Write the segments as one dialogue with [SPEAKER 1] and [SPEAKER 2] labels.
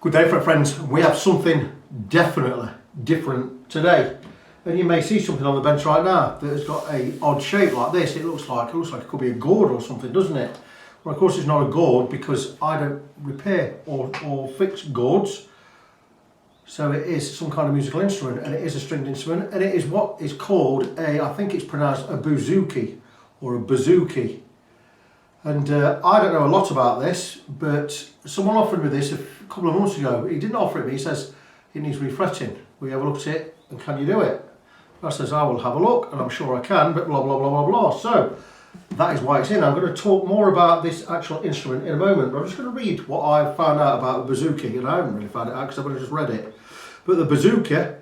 [SPEAKER 1] Good day, friends. We have something definitely different today, and you may see something on the bench right now that has got a odd shape like this. It looks like it could be a gourd or something, doesn't it? Well, of course, it's not a gourd because I don't repair or fix gourds. So it is some kind of musical instrument, and it is a stringed instrument, and it is what is called I think it's pronounced a bouzouki or a bouzouki. And I don't know a lot about this, but someone offered me this a couple of months ago. He didn't offer it me, he says it needs refretting. Will you have a look at it and can you do it? I says I will have a look and I'm sure I can, but blah blah blah blah blah. So that is why it's in. I'm going to talk more about this actual instrument in a moment, but I'm just going to read what I've found out about the bouzouki, and I haven't really found it out because I've only just read it. But the bouzouki,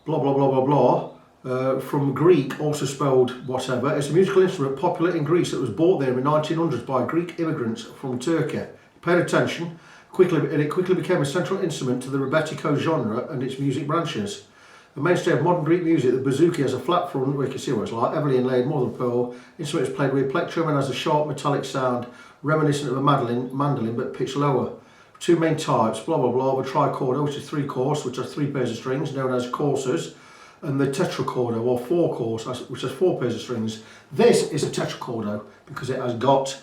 [SPEAKER 1] blah blah blah blah blah, from Greek, also spelled whatever, it's a musical instrument popular in Greece that was brought there in the 1900s by Greek immigrants from Turkey. Paid attention, it quickly became a central instrument to the rebetiko genre and its music branches. The mainstay of modern Greek music, the bouzouki has a flat front, where you can see what it's like, heavily inlaid, more than pearl. Instrument is played with a plectrum and has a sharp metallic sound, reminiscent of a mandolin but pitched lower. Two main types, blah blah blah, the tricorder, which is 3 course, which has 3 pairs of strings, known as courses, and the tetracorder, or 4 course, which has 4 pairs of strings. This is a tetracorder because it has got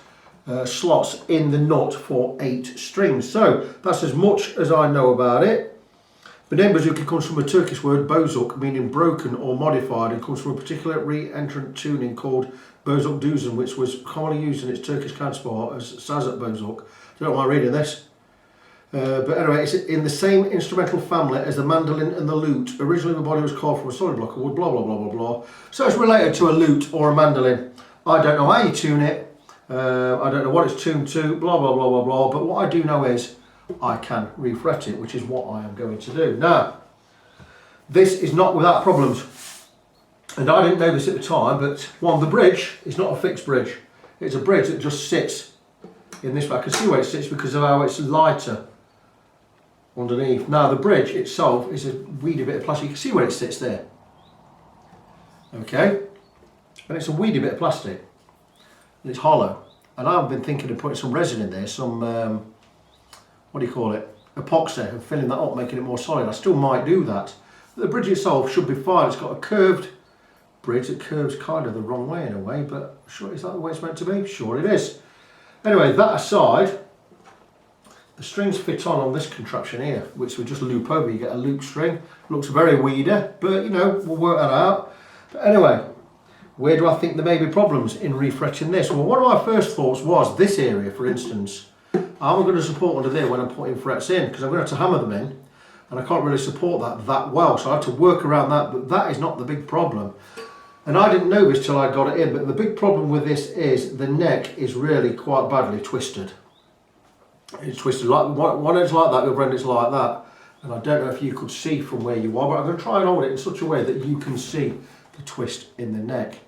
[SPEAKER 1] slots in the nut for 8 strings. So that's as much as I know about it. The name bouzouki comes from a Turkish word bouzuk, meaning broken or modified, and comes from a particular re-entrant tuning called bozuk düzen, which was commonly used in its Turkish counterpart as sazat bozuk. I don't mind reading this. But anyway, it's in the same instrumental family as the mandolin and the lute. Originally the body was carved from a solid block of wood, blah blah blah blah blah. So it's related to a lute or a mandolin. I don't know how you tune it, I don't know what it's tuned to, blah blah blah blah blah, but what I do know is I can refret it, which is what I am going to do. Now, this is not without problems, and I didn't know this at the time, but one, the bridge is not a fixed bridge. It's a bridge that just sits in this way. I can see where it sits because of how it's lighter underneath. Now the bridge itself is a weedy bit of plastic. You can see where it sits there. Okay, and it's a weedy bit of plastic and it's hollow, and I've been thinking of putting some resin in there, some what do you call it, epoxy, and filling that up, making it more solid. I still might do that, but the bridge itself should be fine. It's got a curved bridge that curves kind of the wrong way in a way, but sure, is that the way it's meant to be? Sure it is. Anyway, that aside, the strings fit on this contraption here, which we just loop over. You get a loop string. Looks very weedy, but you know, we'll work that out. But anyway, where do I think there may be problems in refretting this? Well, one of my first thoughts was this area, for instance. I'm going to support under there when I'm putting frets in, because I'm going to have to hammer them in, and I can't really support that well, so I have to work around that, but that is not the big problem. And I didn't know this till I got it in, but the big problem with this is the neck is really quite badly twisted. It's twisted like one end's like that, the other end is like that, and I don't know if you could see from where you are, but I'm going to try and hold it in such a way that you can see the twist in the neck.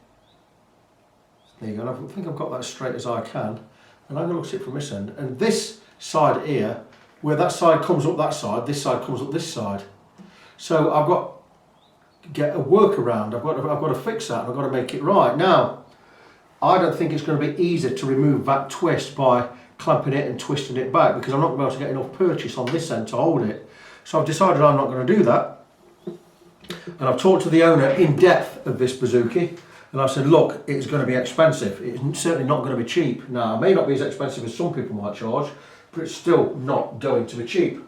[SPEAKER 1] There you go. I think I've got that as straight as I can, and I'm going to look at it from this end. And this side here, where that side comes up that side, this side comes up this side. So I've got to get a workaround. I've got to fix that, and I've got to make it right. Now, I don't think it's going to be easy to remove that twist by clamping it and twisting it back, because I'm not going to be able to get enough purchase on this end to hold it. So I've decided I'm not going to do that, and I've talked to the owner in depth of this bouzouki, and I said, look, it's going to be expensive. It's certainly not going to be cheap. Now, it may not be as expensive as some people might charge, but it's still not going to be cheap.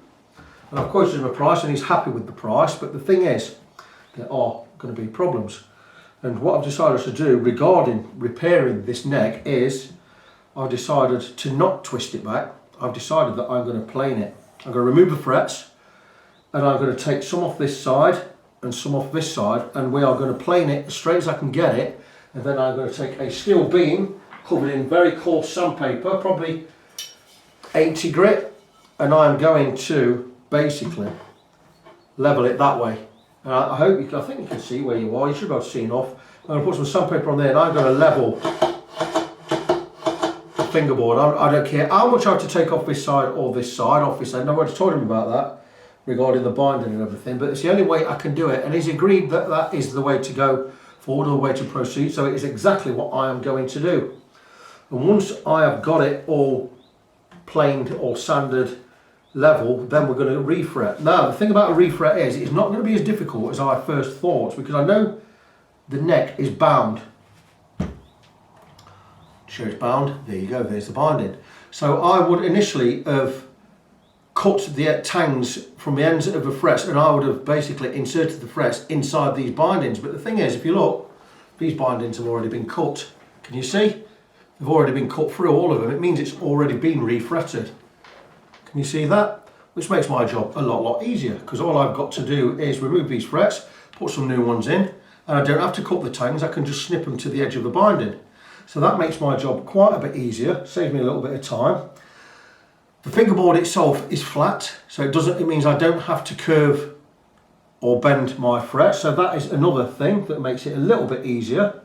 [SPEAKER 1] And I've quoted him a price, and he's happy with the price, but the thing is, there are going to be problems. And what I've decided to do regarding repairing this neck is I've decided to not twist it back. I've decided that I'm going to plane it. I'm going to remove the frets, and I'm going to take some off this side and some off this side, and we are going to plane it as straight as I can get it, and then I'm going to take a steel beam covered in very coarse sandpaper, probably 80 grit, and I'm going to basically level it that way. And I think you can see where you are. You should be able to see enough. I'm going to put some sandpaper on there, and I'm going to level the fingerboard. I don't care how much I have to take off this side or this side, off this end. I've already told him about that regarding the binding and everything, but it's the only way I can do it, and he's agreed that that is the way to go forward, or the way to proceed. So it is exactly what I am going to do. And once I have got it all planed or sanded level, then we're going to refret. Now the thing about a refret is it's not going to be as difficult as I first thought, because I know the neck is bound. Sure, it's bound. There you go, there's the binding. So I would initially have cut the tangs from the ends of the frets, and I would have basically inserted the frets inside these bindings. But the thing is, if you look, these bindings have already been cut. Can you see? They've already been cut through, all of them. It means it's already been refretted. Can you see that? Which makes my job a lot easier, because all I've got to do is remove these frets, put some new ones in, and I don't have to cut the tangs. I can just snip them to the edge of the binding. So that makes my job quite a bit easier, saves me a little bit of time. The fingerboard itself is flat, so it means I don't have to curve or bend my fret. So that is another thing that makes it a little bit easier.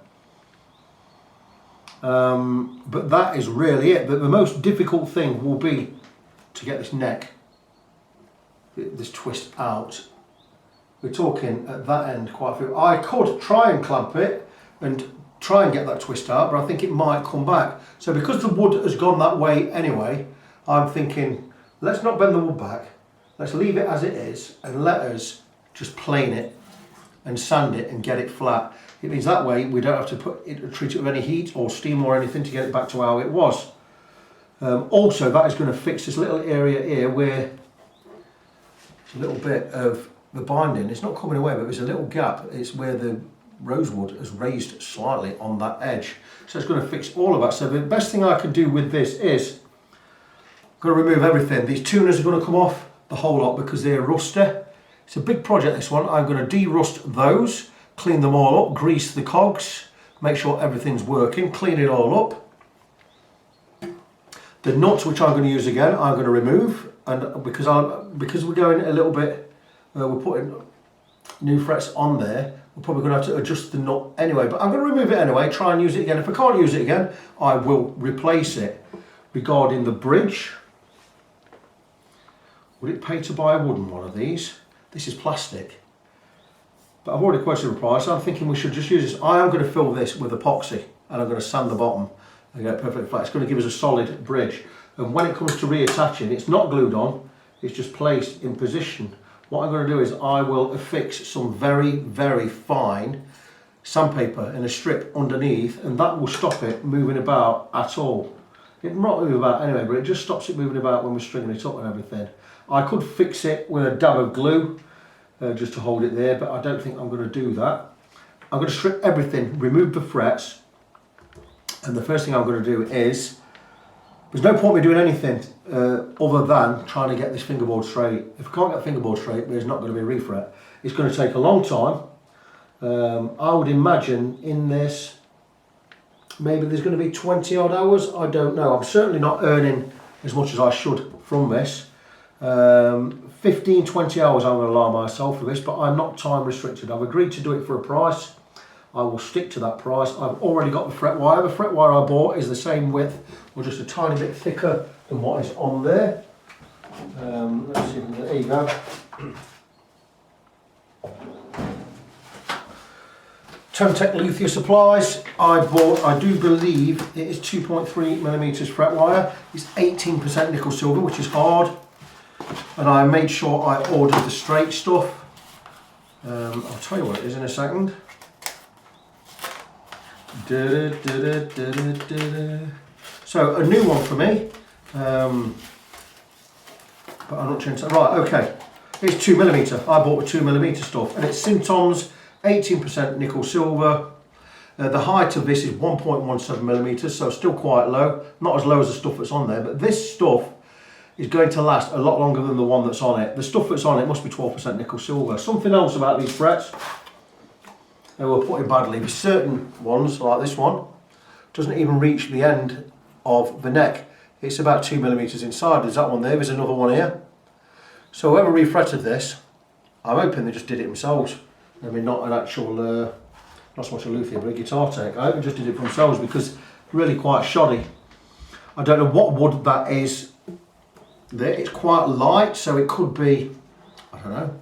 [SPEAKER 1] But that is really it. But the most difficult thing will be to get this neck, this twist out. We're talking at that end quite a few. I could try and clamp it and try and get that twist out, but I think it might come back. So because the wood has gone that way anyway, I'm thinking, let's not bend the wood back. Let's leave it as it is and let us just plane it and sand it and get it flat. It means that way we don't have to treat it with any heat or steam or anything to get it back to how it was. Also, that is going to fix this little area here where a little bit of the binding, it's not coming away, but there's a little gap. It's where the rosewood has raised slightly on that edge. So it's going to fix all of that. So the best thing I can do with this is I'm going to remove everything. These tuners are going to come off, the whole lot, because they're rusty. It's a big project, this one. I'm going to de-rust those, clean them all up, grease the cogs, make sure everything's working, clean it all up. The nuts, which I'm going to use again, I'm going to remove, and because we're going a little bit, we're putting new frets on there, we're probably going to have to adjust the nut anyway, but I'm going to remove it anyway, try and use it again. If I can't use it again, I will replace it. Regarding the bridge, would it pay to buy a wooden one of these? This is plastic, but I've already quoted the price. I'm thinking we should just use this. I am going to fill this with epoxy, and I'm going to sand the bottom and get it perfectly flat. It's going to give us a solid bridge, and when it comes to reattaching, it's not glued on, it's just placed in position. What I'm going to do is I will affix some very fine sandpaper in a strip underneath, and that will stop it moving about at all. It might move about anyway, but it just stops it moving about when we're stringing it up and everything. I could fix it with a dab of glue just to hold it there, but I don't think I'm going to do that. I'm going to strip everything, remove the frets, and the first thing I'm going to do is, there's no point me doing anything other than trying to get this fingerboard straight. If I can't get the fingerboard straight, there's not going to be a refret. It's going to take a long time. I would imagine in this, maybe there's going to be 20 odd hours, I don't know. I'm certainly not earning as much as I should from this. 15-20 hours I'm going to allow myself for this, but I'm not time restricted. I've agreed to do it for a price. I will stick to that price. I've already got the fret wire. The fret wire I bought is the same width, or just a tiny bit thicker than what is on there. Let's see, there you go. Tone-Tech Lute supplies. I do believe it is 2.3mm fret wire. It's 18% nickel silver, which is hard. And I made sure I ordered the straight stuff. I'll tell you what it is in a second. So a new one for me, but I'm not sure. Right, okay, it's 2mm. I bought the 2mm stuff, and it's Sinton's 18% nickel silver. The height of this is 1.17mm, so still quite low. Not as low as the stuff that's on there, but this stuff is going to last a lot longer than the one that's on it. The stuff that's on it must be 12% nickel silver. Something else about these frets, they were put in badly. With certain ones, like this one, doesn't even reach the end of the neck. It's about 2mm inside. There's that one there, there's another one here. So whoever refretted this, I'm hoping they just did it themselves. I mean, not an actual, not so much a luthier, but a guitar tech. I hope they just did it for themselves, because it's really quite shoddy. I don't know what wood that is there. It's quite light, so it could be, I don't know,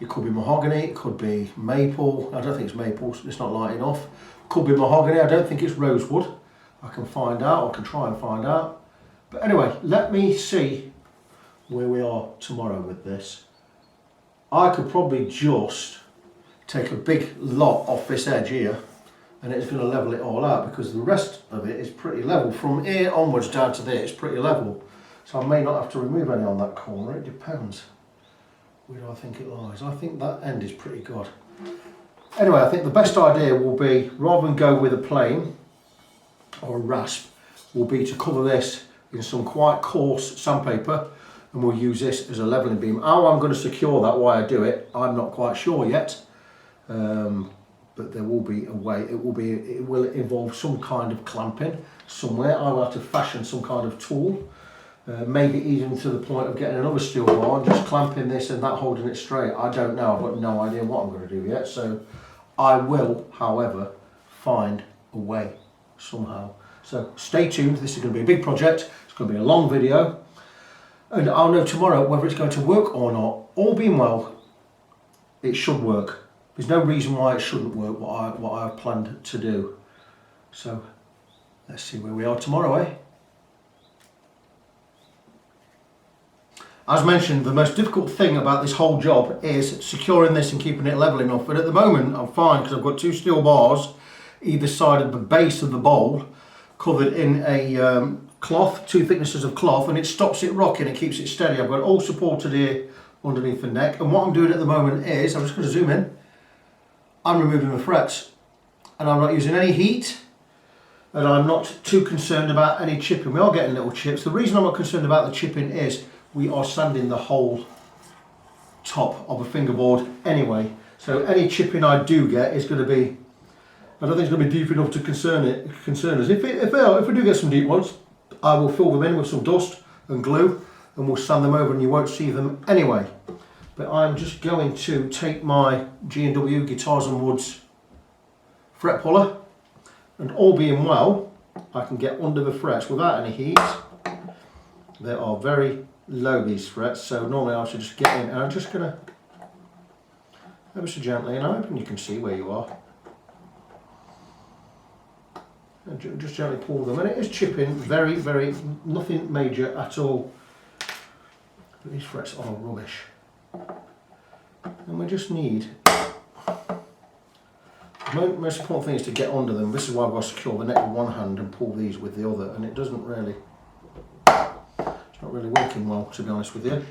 [SPEAKER 1] it could be mahogany, it could be maple. I don't think it's maple, it's not light enough. Could be mahogany, I don't think it's rosewood. I can find out, I can try and find out. But anyway, let me see where we are tomorrow with this, I could probably just take a big lot off this edge here and it's going to level it all out, because the rest of it is pretty level. From here onwards down to there it's pretty level. So I may not have to remove any on that corner, it depends. Where do I think it lies? I think that end is pretty good. Anyway, I think the best idea will be, rather than go with a plane or a rasp, will be to cover this in some quite coarse sandpaper, and we'll use this as a levelling beam. How I'm going to secure that, why I do it, I'm not quite sure yet. But there will be a way. It will involve some kind of clamping somewhere. I will have to fashion some kind of tool, maybe even to the point of getting another steel bar and just clamping this and that, holding it straight. I don't know. I've got no idea what I'm going to do yet. So I will, however, find a way somehow. So stay tuned. This is going to be a big project. It's going to be a long video, and I'll know tomorrow whether it's going to work or not. All being well, it should work. There's no reason why it shouldn't work, what I've planned to do. So let's see where we are tomorrow, eh? As mentioned, the most difficult thing about this whole job is securing this and keeping it level enough. But at the moment I'm fine, because I've got 2 steel bars either side of the base of the bowl, covered in a cloth, 2 thicknesses of cloth, and it stops it rocking, it keeps it steady. I've got it all supported here underneath the neck, and what I'm doing at the moment is, I'm just going to zoom in, I'm removing the frets, and I'm not using any heat, and I'm not too concerned about any chipping. We are getting little chips. The reason I'm not concerned about the chipping is we are sanding the whole top of a fingerboard anyway, so any chipping I do get is going to be, I don't think it's going to be deep enough to concern us. If we do get some deep ones, I will fill them in with some dust and glue, and we'll sand them over and you won't see them anyway. But I'm just going to take my G&W Guitars and Woods fret puller, and all being well, I can get under the frets without any heat. They are very low, these frets, so normally I should just get in, and I'm just going to ever so gently, and I'm hoping you can see where you are. And just gently pull them, and it is chipping very, nothing major at all. But these frets are rubbish. And we just need, the most important thing is to get under them. This is why I've got to secure the neck with one hand and pull these with the other, and it doesn't really, it's not really working well, to be honest with you.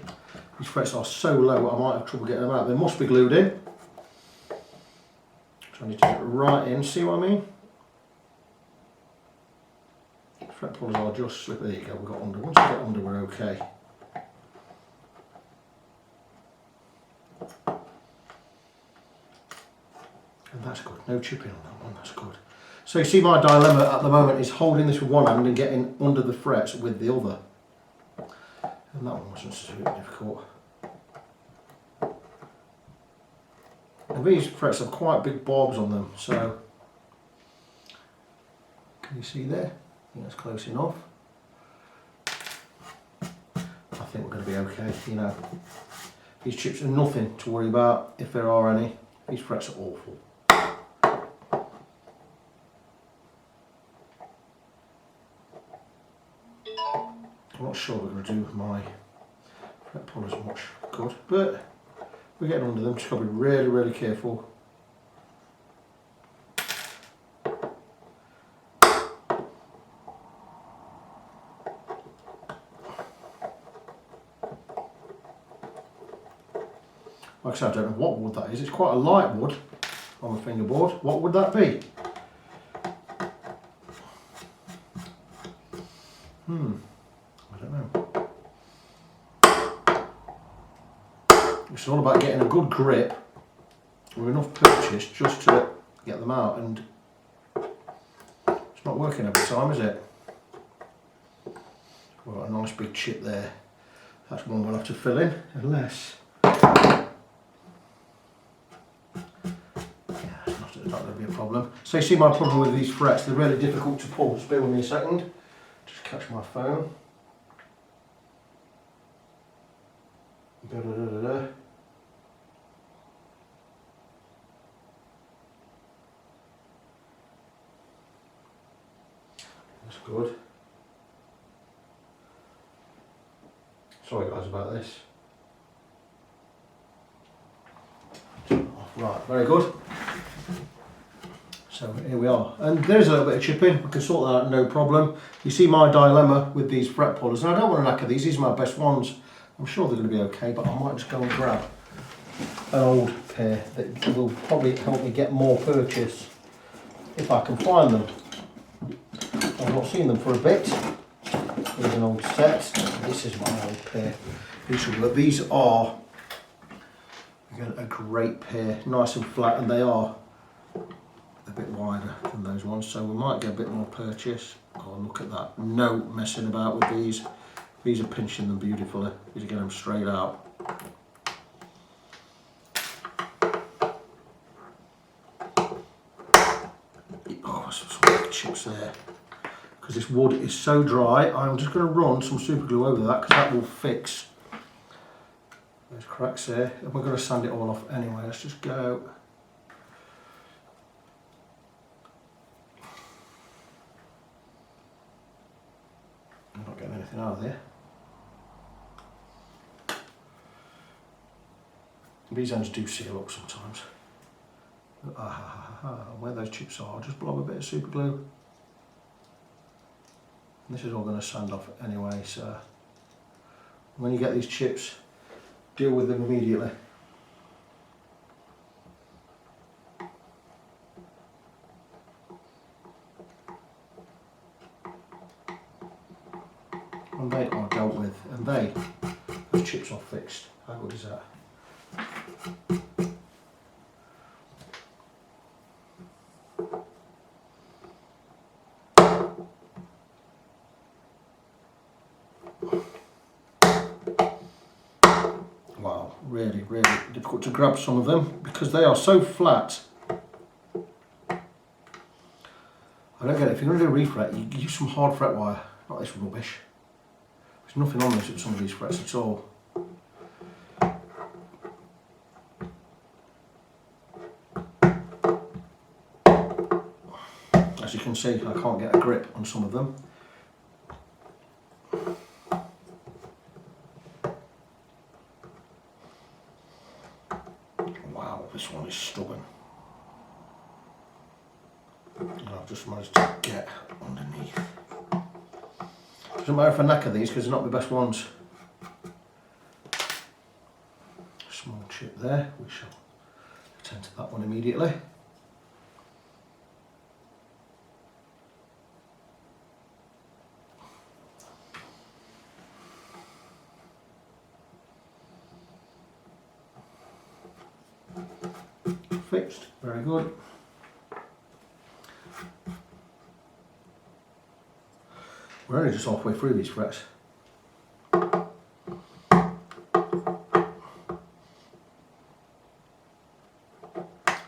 [SPEAKER 1] These frets are so low I might have trouble getting them out. They must be glued in. So I need to get right in, see what I mean? Fret pullers are just slip, there you go, we've got under. Once we get under, we're okay. And that's good, no chipping on that one, that's good. So you see my dilemma at the moment is holding this with one hand and getting under the frets with the other. And that one wasn't so difficult. And these frets have quite big barbs on them, so can you see there? I think that's close enough. I think we're going to be okay, you know. These chips are nothing to worry about, if there are any. These frets are awful. I'm not sure we're going to do my fret pullers much good, but we're getting under them. Just got to be really careful. Like I said, I don't know what wood that is. It's quite a light wood on the fingerboard. What would that be? I don't know. It's all about getting a good grip with enough purchase just to get them out, and it's not working every time, is it? Well, a nice big chip there. That's one we'll have to fill in, unless, it's not going to be a problem. So you see my problem with these frets, they're really difficult to pull. Just bear with me a second. Just catch my phone. Da, da, da, da, da. That's good. Sorry guys about this. Right, very good. So here we are, and there's a little bit of chipping. We can sort that out, no problem. You see my dilemma with these fret pullers, and I don't want to knacker these. These are my best ones. I'm sure they're going to be okay, but I might just go and grab an old pair that will probably help me get more purchase if I can find them. I've not seen them for a bit. Here's an old set. This is my old pair. These are again a great pair, nice and flat, and they are a bit wider than those ones, so we might get a bit more purchase. Oh, look at that, no messing about with these. These are pinching them beautifully. These are getting them straight out. Oh, some chips there. Because this wood is so dry, I'm just going to run some super glue over that, because that will fix. There's cracks there, and we're going to sand it all off anyway. Let's just go. I'm not getting anything out of there. These ends do seal up sometimes. Where those chips are, I'll just blob a bit of super glue. And this is all going to sand off anyway, so when you get these chips, deal with them immediately. And they are dealt with, and those chips are fixed. How good is that? Wow, really, really difficult to grab some of them because they are so flat. I don't get it. If you're going to do a refret, you use some hard fret wire, not this rubbish. There's nothing on this with some of these frets at all. As you can see, I can't get a grip on some of them. Wow, this one is stubborn. And I've just managed to get underneath. Doesn't matter if I knacker these because they're not the best ones. Small chip there, we shall attend to that one immediately. Fixed, very good. We're only just halfway through these frets. Have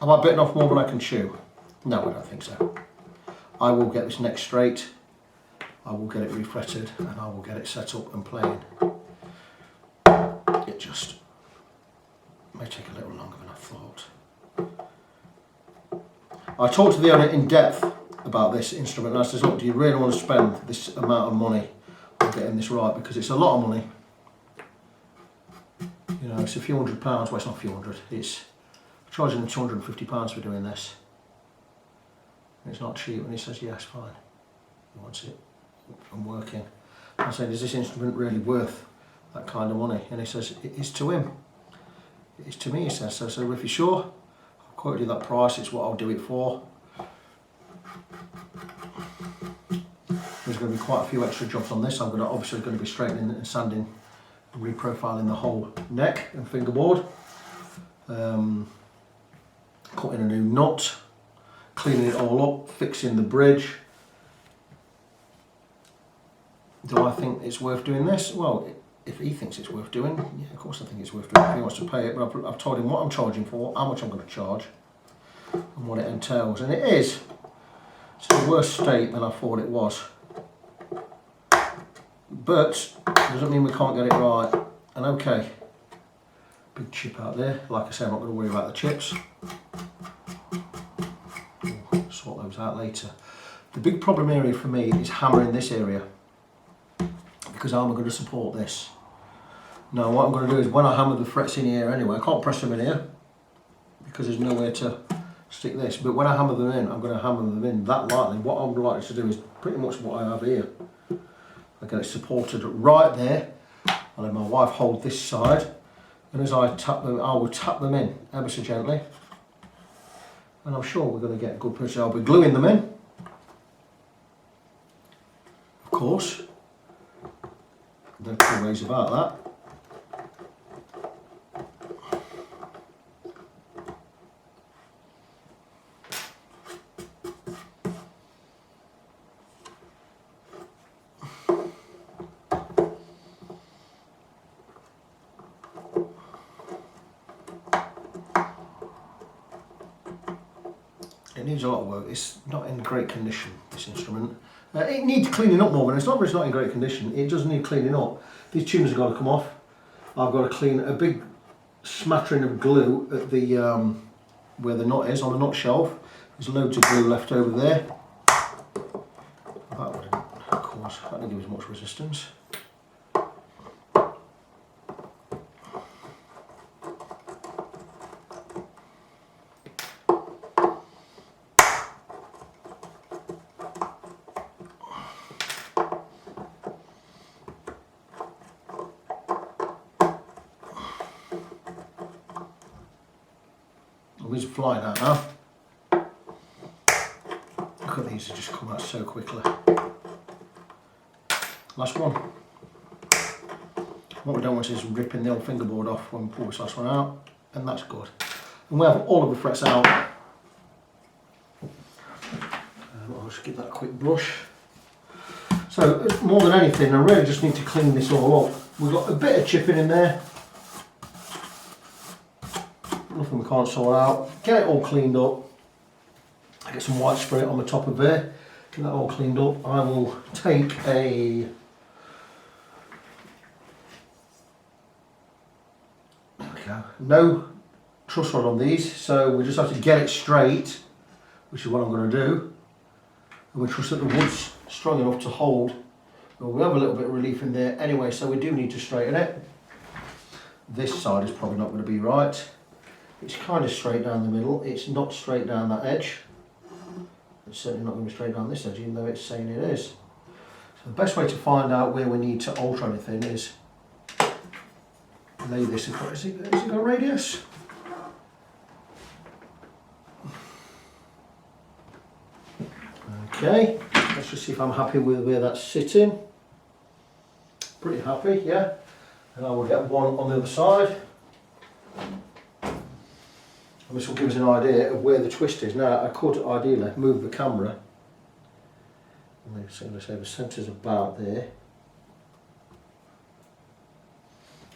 [SPEAKER 1] I bitten off more than I can chew? No, I don't think so. I will get this neck straight, I will get it refretted, and I will get it set up and playing. It just may take a little longer than I thought. I talked to the owner in depth about this instrument and I said, look, do you really want to spend this amount of money on getting this right? Because it's a lot of money. You know, it's a few £100, well it's not a few hundred, it's charging them £250 for doing this. And it's not cheap, and he says, yes, fine. He wants it and working. I said, is this instrument really worth that kind of money? And he says, it is to him. It is to me, he says. So if you're sure, I'll quote you that price, it's what I'll do it for. There's going to be quite a few extra jobs on this. I'm obviously going to be straightening and sanding and reprofiling the whole neck and fingerboard. Cutting a new nut, cleaning it all up, fixing the bridge. Do I think it's worth doing this? Well, if he thinks it's worth doing, yeah, of course I think it's worth doing. If he wants to pay it, but I've told him what I'm charging for, how much I'm going to charge, and what it entails. And it is, it's in a worse state than I thought it was. But doesn't mean we can't get it right. And okay, big chip out there. Like I say, I'm not going to worry about the chips. We'll sort those out later. The big problem area for me is hammering this area, because how am I going to support this? Now what I'm going to do is when I hammer the frets in here anyway, I can't press them in here because there's nowhere to stick this, but when I hammer them in, I'm going to hammer them in that lightly. What I'm likely to do is pretty much what I have here. I get it supported right there, and then my wife hold this side, and as I tap them, I will tap them in ever so gently, and I'm sure we're going to get a good picture. I'll be gluing them in, of course. There are two ways about that. It needs a lot of work. It's not in great condition, this instrument. It needs cleaning up more, but it's not in great condition. It does need cleaning up. These tuners have got to come off. I've got to clean a big smattering of glue at the where the nut is, on the nut shelf. There's loads of glue left over there. That wouldn't, of course, that didn't give us much resistance. These are flying out now. Look at these, they just come out so quickly. Last one. What we don't want is ripping the old fingerboard off when we pull this last one out, and that's good. And we have all of the frets out. I'll just give that a quick brush. So more than anything, I really just need to clean this all up. We've got a bit of chipping in there. Nothing we can't sort out. Get it all cleaned up. I get some white spray on the top of there. Get that all cleaned up. I will take a no truss rod on these, so we just have to get it straight, which is what I'm going to do. And we trust that the wood's strong enough to hold. Well, we have a little bit of relief in there anyway, so we do need to straighten it. This side is probably not going to be right. It's kind of straight down the middle. It's not straight down that edge. It's certainly not going to be straight down this edge, even though it's saying it is. So the best way to find out where we need to alter anything is lay this across. Has it got a radius? Okay, let's just see if I'm happy with where that's sitting. Pretty happy, yeah. And I will get one on the other side. And this will give us an idea of where the twist is. Now, I could ideally move the camera. And let's say the centre's about there.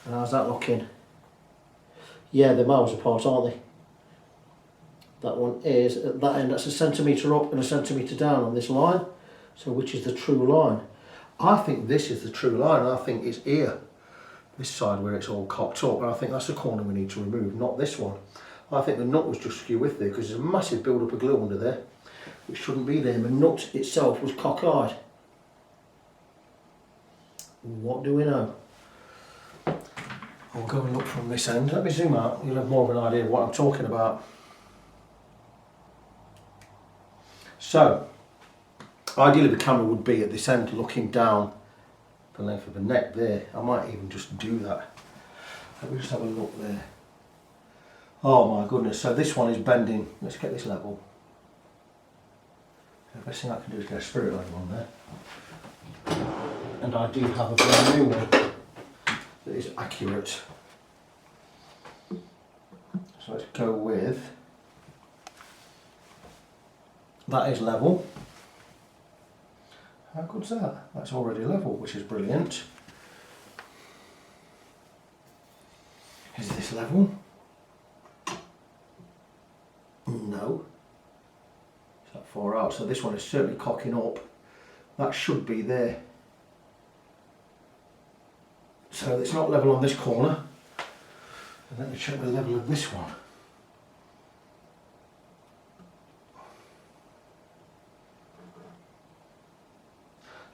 [SPEAKER 1] And how's that looking? Yeah, they're miles apart, aren't they? That one is at that end. That's a centimetre up and a centimetre down on this line. So which is the true line? I think this is the true line. I think it's here. This side where it's all cocked up. And I think that's the corner we need to remove, not this one. I think the nut was just skew with there because there's a massive build up of glue under there, which shouldn't be there. The nut itself was cockeyed. What do we know? I'll go and look from this end. Let me zoom out, you'll have more of an idea of what I'm talking about. So, ideally the camera would be at this end looking down the length of the neck there. I might even just do that. Let me just have a look there. Oh my goodness, so this one is bending. Let's get this level. The best thing I can do is get a spirit level on there. And I do have a brand new one that is accurate. So let's go with, that is level. How good's that? That's already level, which is brilliant. Is this level? No. It's that far out, so this one is certainly cocking up. That should be there. So it's not level on this corner. And let me check the level of this one.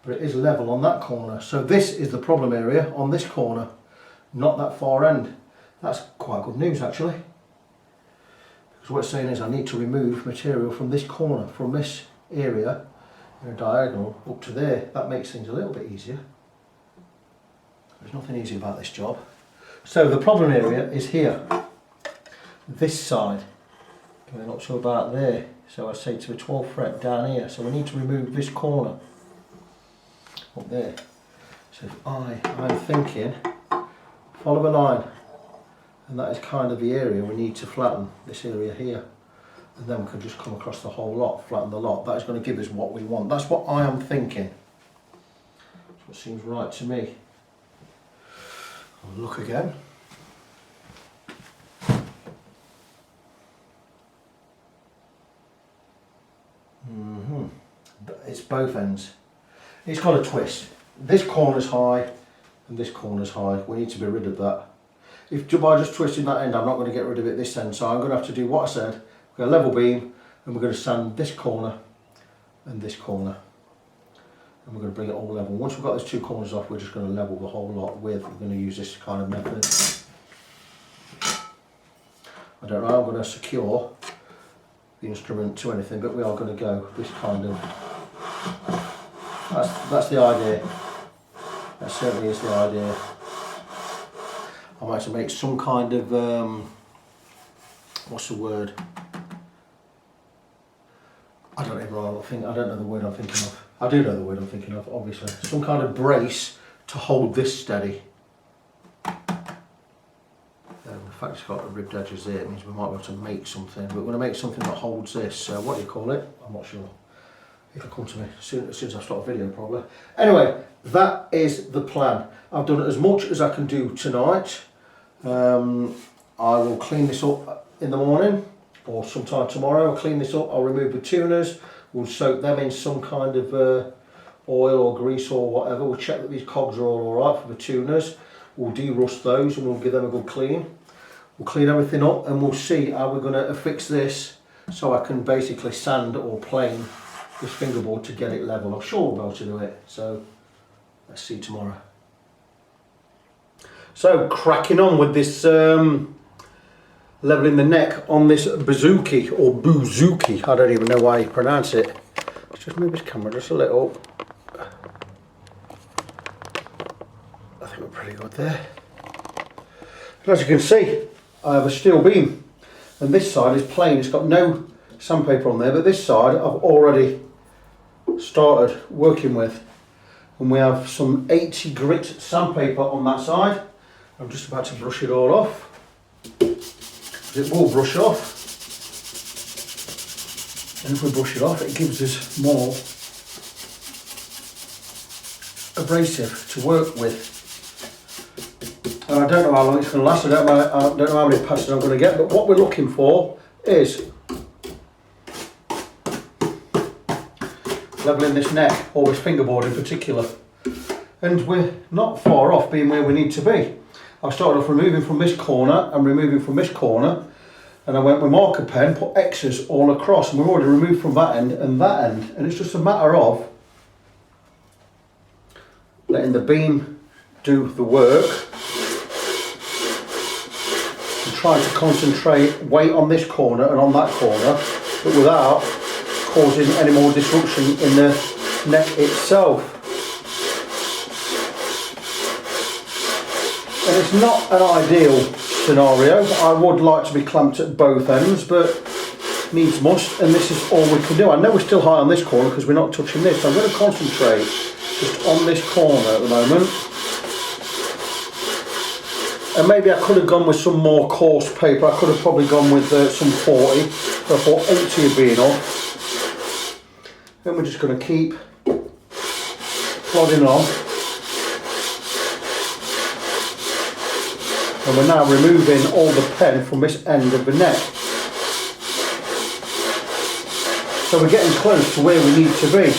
[SPEAKER 1] But it is level on that corner. So this is the problem area on this corner. not that far end. That's quite good news actually. Because what it's saying is I need to remove material from this corner, from this area, in a diagonal up to there. That makes things a little bit easier. There's nothing easy about this job. So the problem area is here, this side, going up to about there. So I say to the 12th fret down here. So we need to remove this corner up there. So if I'm thinking, follow a line, and that is kind of the area we need to flatten, this area here. And then we can just come across the whole lot, flatten the lot. That is going to give us what we want. That's what I am thinking. That's what seems right to me. I'll look again. It's both ends. It's got a twist. This corner's high and this corner's high. We need to be rid of that. If by just twisting that end, I'm not going to get rid of it this end. So I'm going to have to do what I said. We're going to level beam and we're going to sand this corner and this corner. And we're going to bring it all level. Once we've got those two corners off, we're just going to level the whole lot with. We're going to use this kind of method. I don't know how I'm going to secure the instrument to anything, but we are going to go this kind of. That's the idea. That certainly is the idea. I might have to make some kind of what's the word? I don't even know. I don't know the word I'm thinking of. I do know the word I'm thinking of, obviously. Some kind of brace to hold this steady. The fact it's got ribbed edges there, it means we might be able to make something. But we're going to make something that holds this. What do you call it? I'm not sure. It'll come to me as soon as I start a video, probably. Anyway, that is the plan. I've done as much as I can do tonight. I will clean this up in the morning or sometime tomorrow. I'll clean this up. I'll remove the tuners. We'll soak them in some kind of oil or grease or whatever. We'll check that these cogs are all right for the tuners. We'll de-rust those and we'll give them a good clean. We'll clean everything up and we'll see how we're going to fix this so I can basically sand or plane this fingerboard to get it level. I'm sure we'll be able to do it. So let's see tomorrow. So cracking on with this leveling the neck on this Bouzouki or Bouzouki. I don't even know why you pronounce it. Let's just move this camera just a little. I think we're pretty good there. And as you can see, I have a steel beam and this side is plain. It's got no sandpaper on there, but this side I've already started working with, and we have some 80 grit sandpaper on that side. I'm just about to brush it all off. It will brush off, and if we brush it off, it gives us more abrasive to work with. And I don't know how long it's going to last. I don't know how many passes I'm going to get, but what we're looking for is leveling this neck, or this fingerboard in particular. And we're not far off being where we need to be. I started off removing from this corner and removing from this corner, and I went with marker pen, put X's all across, and we've already removed from that end and that end. And it's just a matter of letting the beam do the work and trying to concentrate weight on this corner and on that corner, but without causing any more disruption in the neck itself. And it's not an ideal scenario. I would like to be clamped at both ends, but needs must, and this is all we can do. I know we're still high on this corner because we're not touching this, so I'm going to concentrate just on this corner at the moment. And maybe I could have gone with some more coarse paper. I could have probably gone with some 40, but I thought 80 would be enough. Then we're just going to keep plodding on. And we're now removing all the pen from this end of the neck. So we're getting close to where we need to be.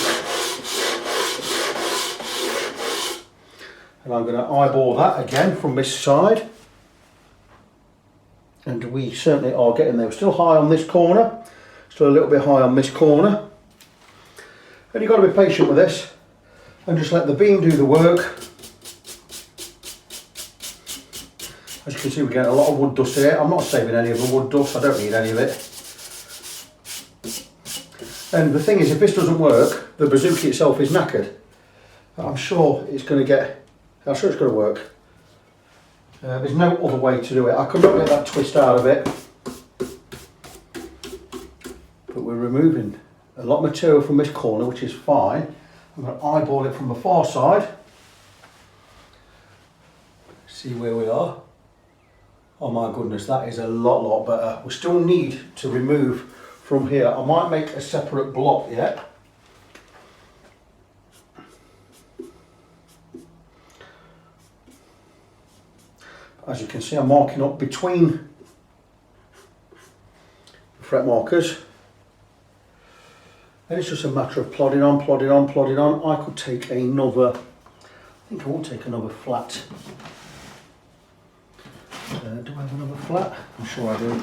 [SPEAKER 1] And I'm going to eyeball that again from this side. And we certainly are getting there. We're still high on this corner. Still a little bit high on this corner. And you've got to be patient with this. And just let the beam do the work. As you can see, we're getting a lot of wood dust here. I'm not saving any of the wood dust, I don't need any of it. And the thing is, if this doesn't work, the Bouzouki itself is knackered. I'm sure it's going to work. There's no other way to do it. I could not get that twist out of it. But we're removing a lot of material from this corner, which is fine. I'm going to eyeball it from the far side. See where we are. Oh my goodness, that is a lot better. We still need to remove from here. I might make a separate block yet. As you can see, I'm marking up between the fret markers. And it's just a matter of plodding on, plodding on, plodding on. I could take another, I think I will take another flat. Do I have another flat? I'm sure I do.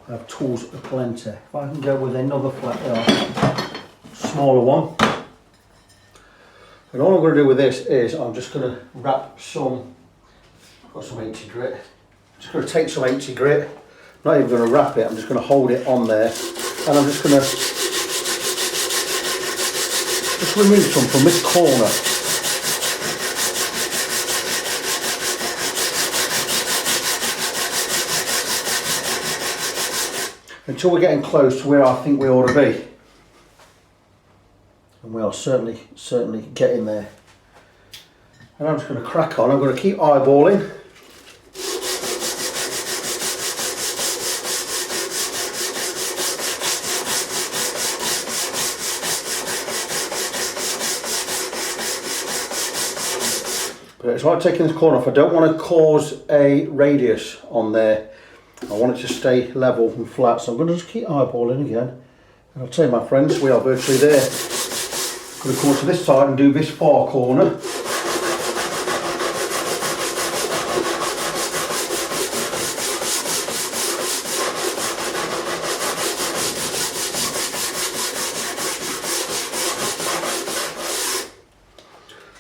[SPEAKER 1] I have tools aplenty. If I can go with another flat there, smaller one. And all I'm going to do with this is I'm just going to wrap some, I've got some 80 grit. I'm just going to take some 80 grit. I'm not even going to wrap it, I'm just going to hold it on there. And I'm just going to remove some from this corner. Until we're getting close to where I think we ought to be. And we are certainly getting there. And I'm just going to crack on. I'm going to keep eyeballing. But it's like taking this corner off. I don't want to cause a radius on there. I want it to stay level and flat, so I'm going to just keep eyeballing again. And I'll tell you, my friends, we are virtually there. I'm going to come to this side and do this far corner.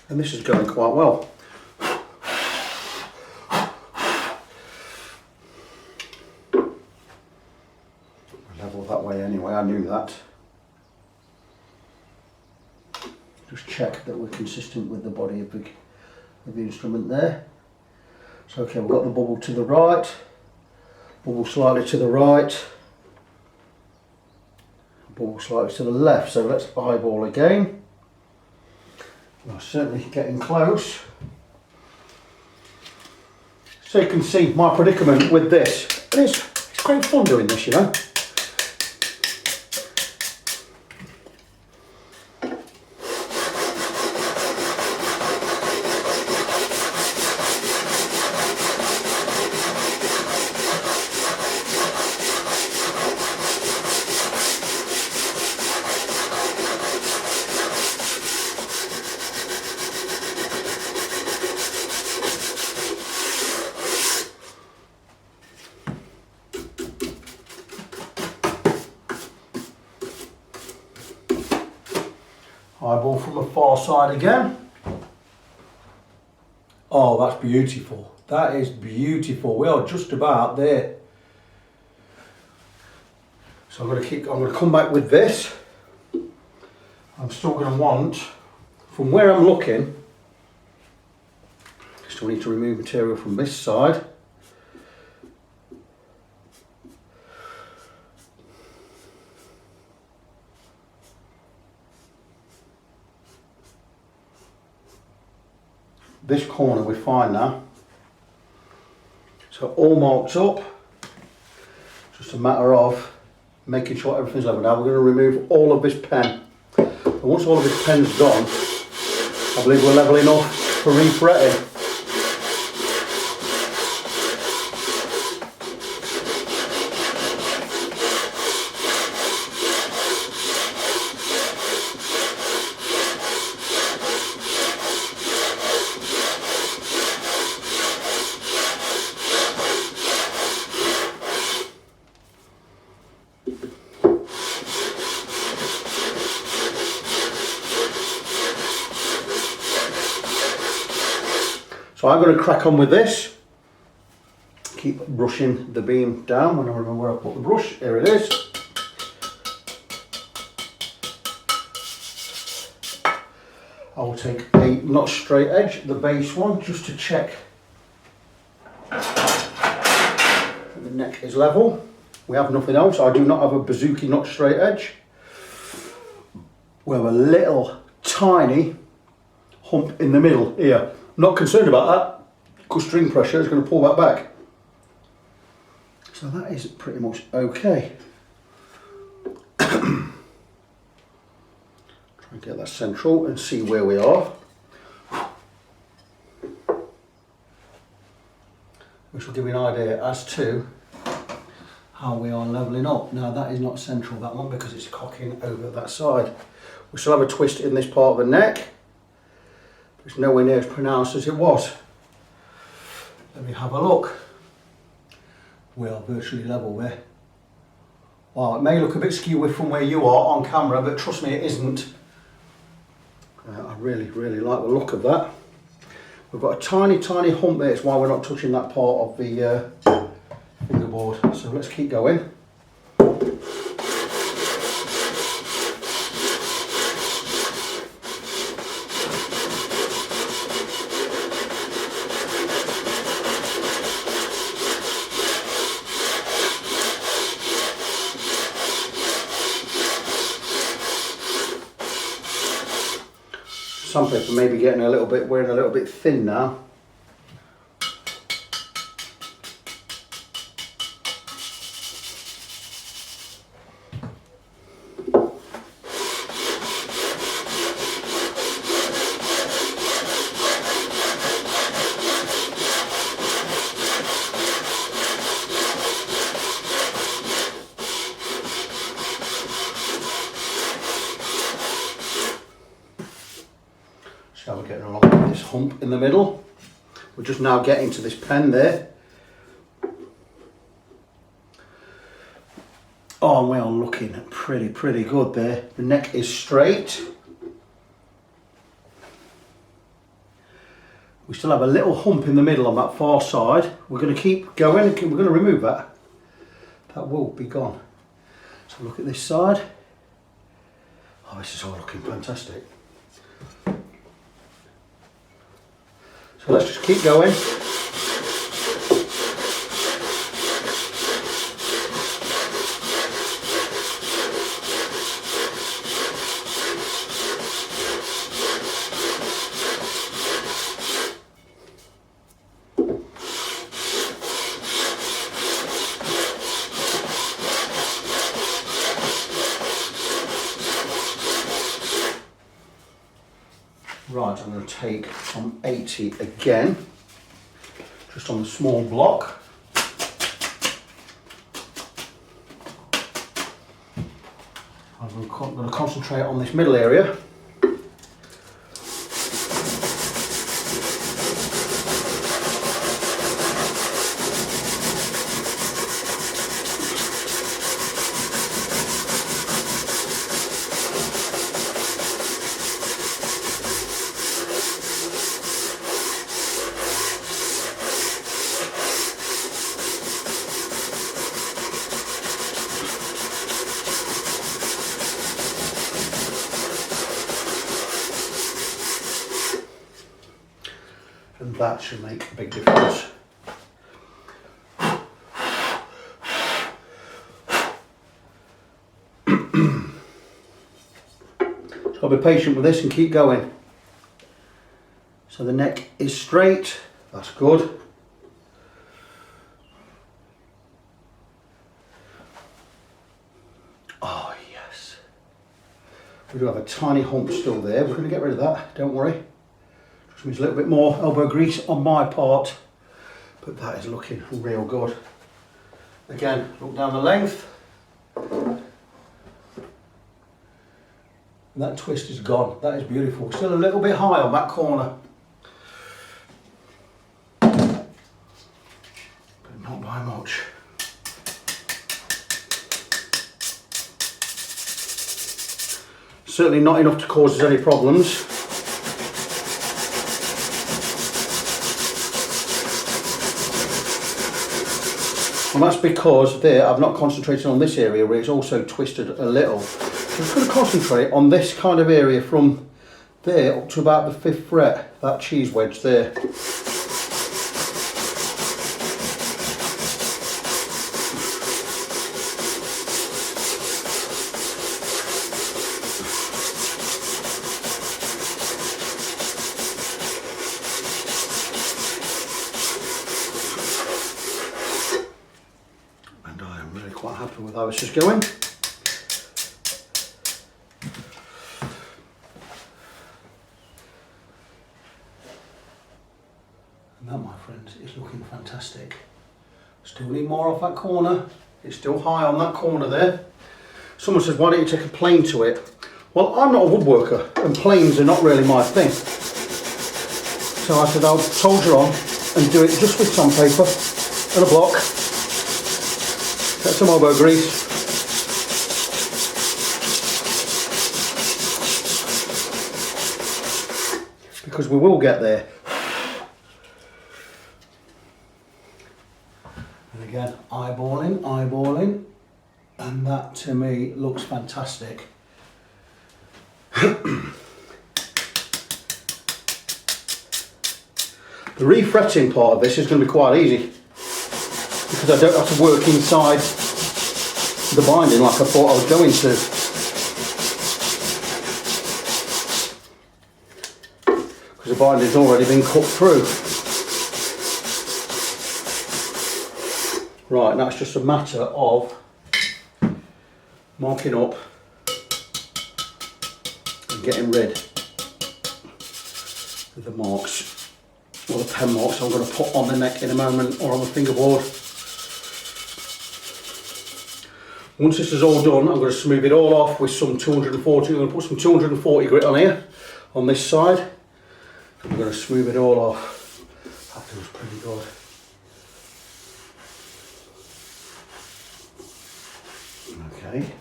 [SPEAKER 1] And this is going quite well. Level that way anyway, I knew that. Just check that we're consistent with the body of the instrument there. So okay, we've got the bubble to the right, bubble slightly to the right, bubble slightly to the left. So let's eyeball again. We're certainly getting close. So you can see my predicament with this. It's great fun doing this, you know. Eyeball from the far side again. Oh, that's beautiful. That is beautiful. We are just about there. So I'm going to come back with this. I'm still going to want, from where I'm looking, still need to remove material from this side. This corner we're fine now. So all marked up. Just a matter of making sure everything's level. Now we're going to remove all of this pen. And once all of this pen's gone, I believe we're level enough for refretting. So I'm going to crack on with this. Keep brushing the beam down when I remember where I put the brush. Here it is. I will take a not straight edge, the base one, just to check that the neck is level. We have nothing else. I do not have a Bouzouki not straight edge. We have a little tiny hump in the middle here. Not concerned about that, because string pressure is going to pull that back. So that is pretty much okay. Try and get that central and see where we are. Which will give you an idea as to how we are levelling up. Now that is not central, that one, because it's cocking over that side. We still have a twist in this part of the neck. It's nowhere near as pronounced as it was. Let me have a look. We are virtually level there. Well, it may look a bit skew from where you are on camera, but trust me, it isn't. I really like the look of that. We've got a tiny hump there. It's why we're not touching that part of the fingerboard. So let's keep going. Some people may be getting a little bit, wearing a little bit thin now. So we're getting along with this hump in the middle. We're just now getting to this pen there. Oh, and we are looking pretty good there. The neck is straight. We still have a little hump in the middle on that far side. We're going to keep going and we're going to remove that. That will be gone. So look at this side. Oh, this is all looking fantastic. So let's just keep going. Right, I'm going to take some 80 again, just on the small block. I'm going to concentrate on this middle area. And that should make a big difference. So I'll be patient with this and keep going. So the neck is straight, that's good. Oh yes. We do have a tiny hump still there, we're going to get rid of that, don't worry. Just means a little bit more elbow grease on my part, but that is looking real good. Again, look down the length. And that twist is gone, that is beautiful. Still a little bit high on that corner, but not by much. Certainly not enough to cause us any problems. And that's because there I've not concentrated on this area where it's also twisted a little. So I'm just going to concentrate on this kind of area from there up to about the 5th fret, that cheese wedge there. Quite happy with how it's just going. And that, my friends, is looking fantastic. Still need more off that corner. It's still high on that corner there. Someone says, why don't you take a plane to it? Well, I'm not a woodworker and planes are not really my thing. So I said I'll soldier on and do it just with sandpaper and a block. Get some elbow grease. Because we will get there. And again, eyeballing, and that to me looks fantastic. The refretting part of this is going to be quite easy, because I don't have to work inside the binding like I thought I was going to. Because the binding's already been cut through. Right, that's just a matter of marking up and getting rid of the marks, or the pen marks I'm going to put on the neck in a moment, or on the fingerboard. Once this is all done, I'm going to smooth it all off with some 240. I'm going to put some 240 grit on here, on this side. I'm going to smooth it all off. That feels pretty good. Okay.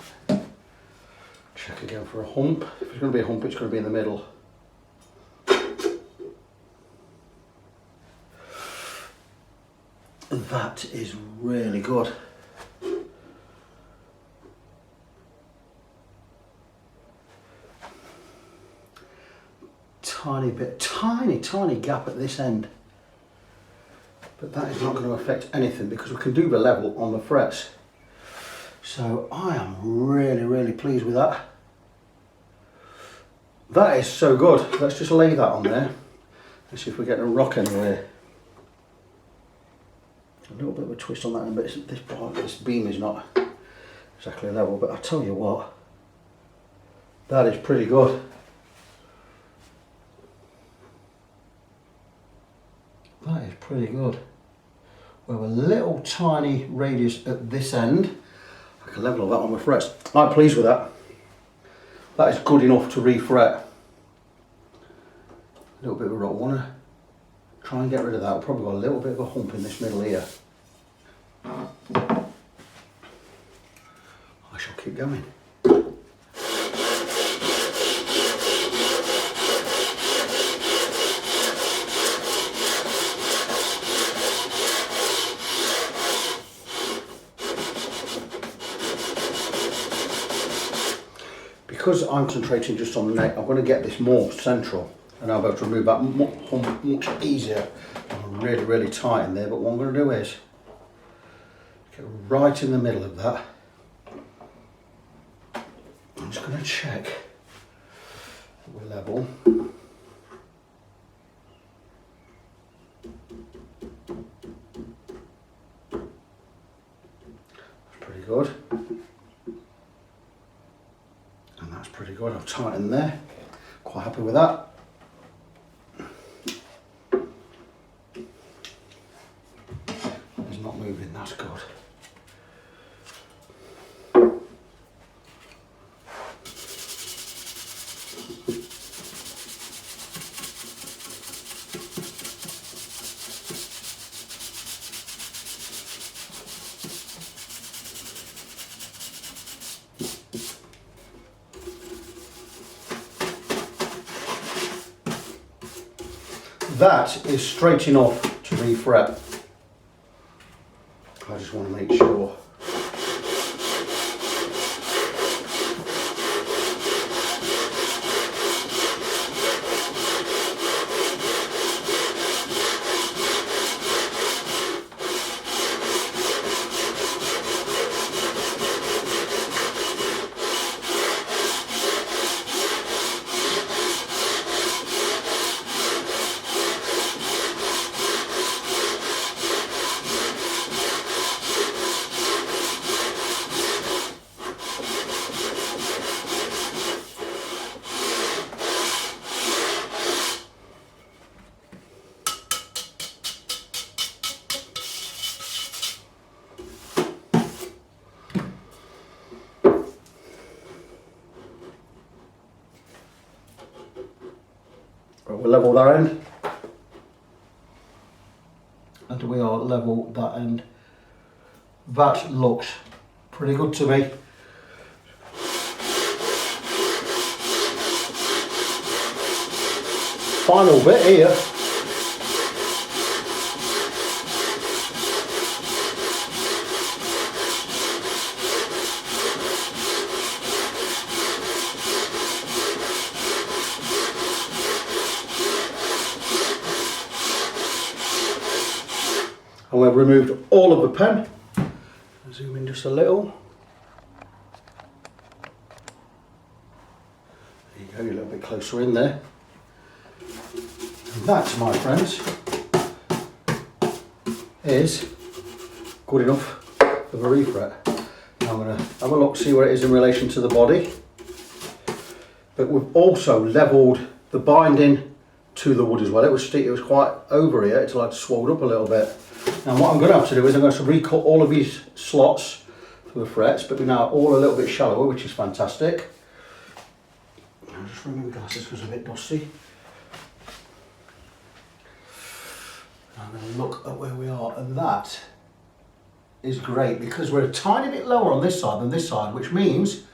[SPEAKER 1] Check again for a hump. If it's going to be a hump, it's going to be in the middle. That is really good. Tiny bit, tiny gap at this end, but that is not going to affect anything because we can do the level on the frets. So I am really pleased with that. That is so good. Let's just lay that on there. Let's see if we're getting a rock anywhere. A little bit of a twist on that end, but this beam is not exactly level, but I tell you what, that is pretty good. That is pretty good. We have a little tiny radius at this end. I can level that on my frets. I'm pleased with that. That is good enough to refret. A little bit of a rock. I want to try and get rid of that. We've probably got a little bit of a hump in this middle here. I shall keep going. Because I'm concentrating just on the neck, I'm going to get this more central, and I'll be able to remove that much easier. I'm really tight in there, but what I'm going to do is get right in the middle of that. I'm just going to check that we're level. That's pretty good. That's pretty good. I've tightened there. Quite happy with that. It's not moving, that's good. That is straight enough to refret. I just want to make sure. We'll level that end, and we are level that end. That looks pretty good to me. Final bit here. And we've removed all of the pen. I'll zoom in just a little. There you go, you're a little bit closer in there. And that, my friends, is good enough for the refret. Now I'm going to have a look, see where it is in relation to the body. But we've also levelled the binding to the wood as well. It was quite over here, it's like swelled up a little bit. Now what I'm going to have to do is I'm going to recut all of these slots for the frets, but we're now all a little bit shallower, which is fantastic. I'll just remove my glasses because it's a bit dusty. I'm going to look at where we are, and that is great because we're a tiny bit lower on this side than this side, which means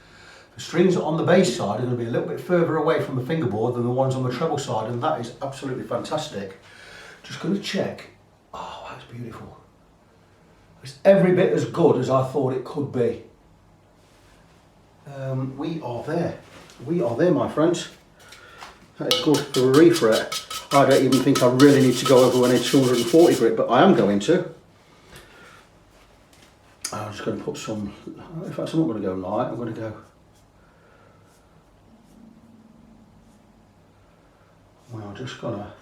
[SPEAKER 1] the strings on the bass side are going to be a little bit further away from the fingerboard than the ones on the treble side, and that is absolutely fantastic. Just going to check. Oh, that's beautiful. It's every bit as good as I thought it could be. We are there. We are there, my friends. That is good for a refret. I don't even think I really need to go over any 240 grit, but I am going to. I'm just going to put some, in fact I'm not going to go light, I'm going to go. Well, I'm just going to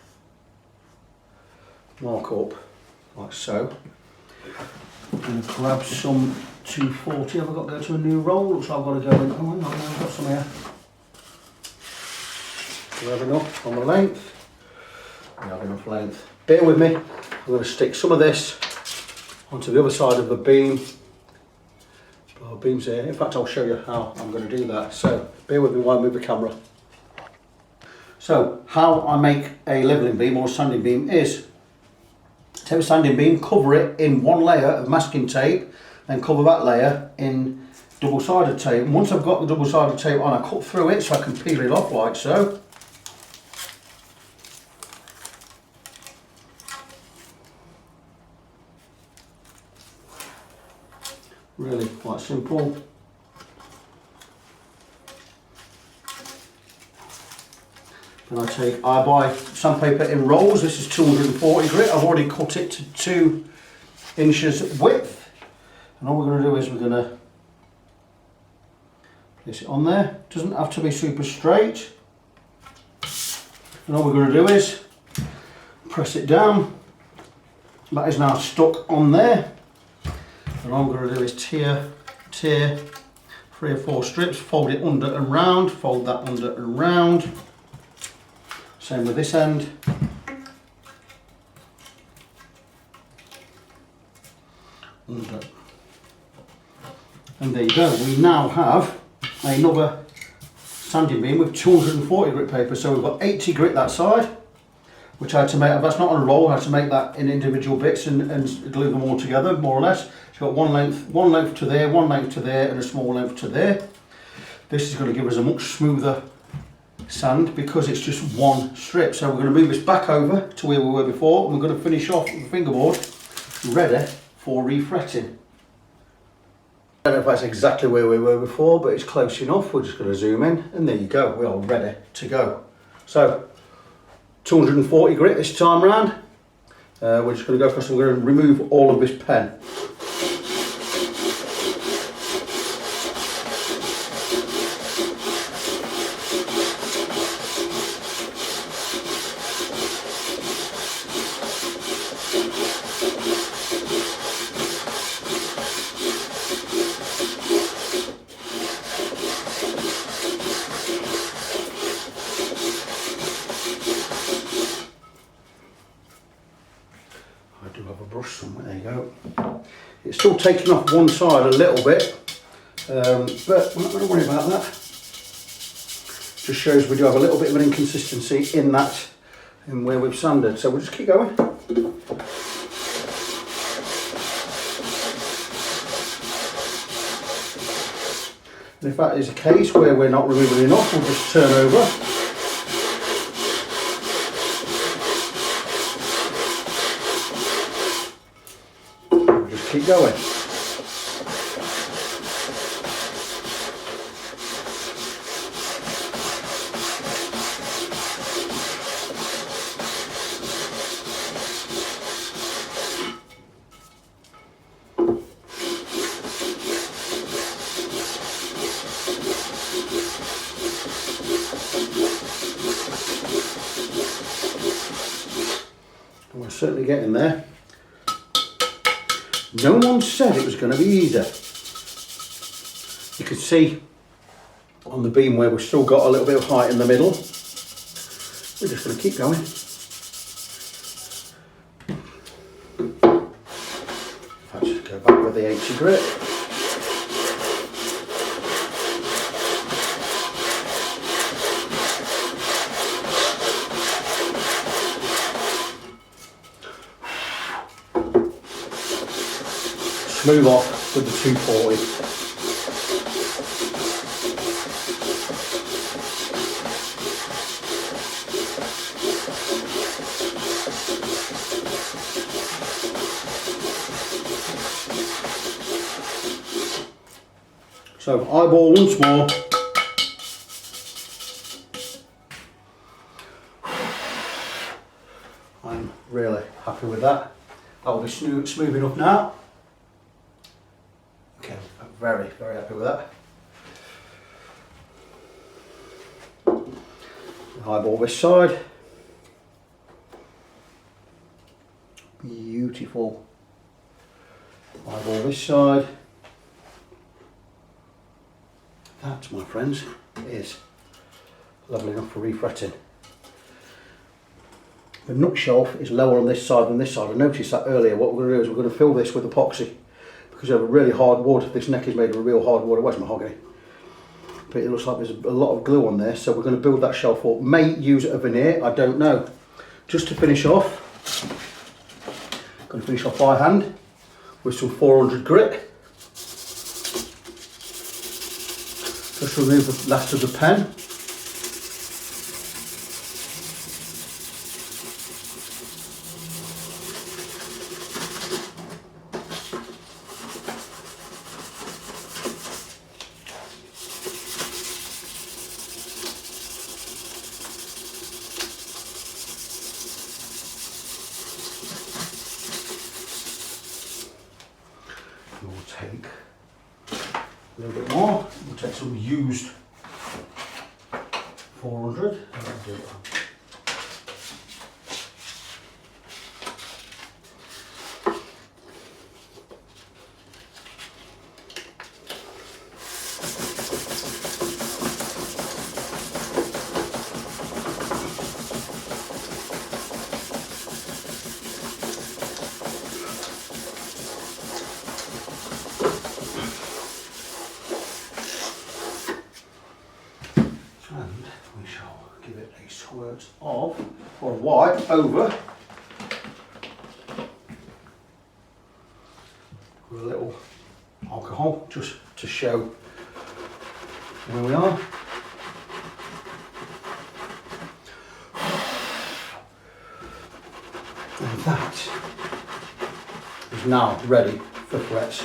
[SPEAKER 1] mark up like so. I'm going to grab some 240. Have I got to go to a new roll? Looks like I've got to go in. Oh, hang on, I've got some here. Do I have enough on the length? I have enough length. Bear with me. I'm going to stick some of this onto the other side of the beam. Oh, beams here. In fact, I'll show you how I'm going to do that. So bear with me while I move the camera. So how I make a leveling beam or a sanding beam is take a sanding beam, cover it in one layer of masking tape, then cover that layer in double-sided tape. And once I've got the double-sided tape on, I cut through it so I can peel it off like so. Really quite simple. Then I buy sandpaper in rolls. This is 240 grit. I've already cut it to 2 inches width. And all we're going to do is we're going to place it on there. It doesn't have to be super straight. And all we're going to do is press it down. That is now stuck on there. And all I'm going to do is tear 3 or 4 strips, fold it under and round, fold that under and round. Same with this end. Under. And there you go. We now have another sanding beam with 240 grit paper. So we've got 80 grit that side, which I had to make, that's not on a roll, I had to make that in individual bits and glue them all together, more or less. So you've got one length to there, one length to there, and a small length to there. This is going to give us a much smoother sand because it's just one strip. So we're going to move this back over to where we were before, and we're going to finish off with the fingerboard ready for refretting. I don't know if that's exactly where we were before, but it's close enough. We're just going to zoom in, and there you go. We are ready to go. So 240 grit this time round. We're just going to go first. We're going to remove all of this pen. I do have a brush somewhere, there you go. It's still taking off one side a little bit, but we're not going to worry about that. Just shows we do have a little bit of an inconsistency in that, in where we've sanded, so we'll just keep going. And if that is a case where we're not removing enough, we'll just turn over. Keep going. We're certainly getting there. No one said it was going to be easy. You can see on the beam where we've still got a little bit of height in the middle. We're just going to keep going. If I just go back with the 80 grit. Move off with the 240. So eyeball once more. I'm really happy with that. That will be smooth enough now. Okay, I'm very, very happy with that. Eyeball this side. Beautiful. Eyeball this side. That, my friends, is lovely enough for refretting. The nut shelf is lower on this side than this side. I noticed that earlier. What we're going to do is we're going to fill this with epoxy. Because we have a really hard wood. This neck is made of a real hard wood. Where's mahogany? But it looks like there's a lot of glue on there, so we're going to build that shelf up. May use a veneer, I don't know. Just to finish off, going to finish off by hand with some 400 grit. Just remove the last of the pen. We'll take a little bit more. We'll take some used 400. Squirt of, or a wipe over with a little alcohol just to show where we are. And that is now ready for frets.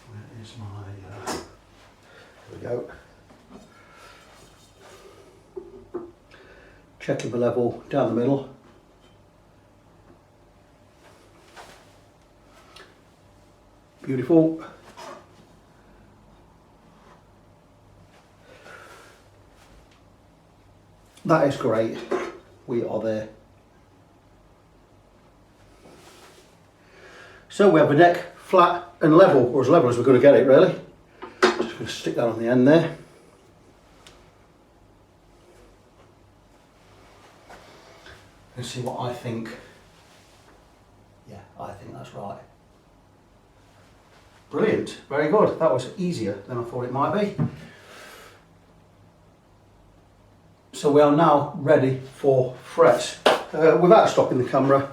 [SPEAKER 1] Where is my, here we go. Checking the level down the middle. Beautiful. That is great. We are there. So we have the neck flat and level, or as level as we're going to get it really. Just going to stick that on the end there. And see what I think. Yeah, I think that's right. Brilliant, very good. That was easier than I thought it might be. So we are now ready for frets. Without stopping the camera,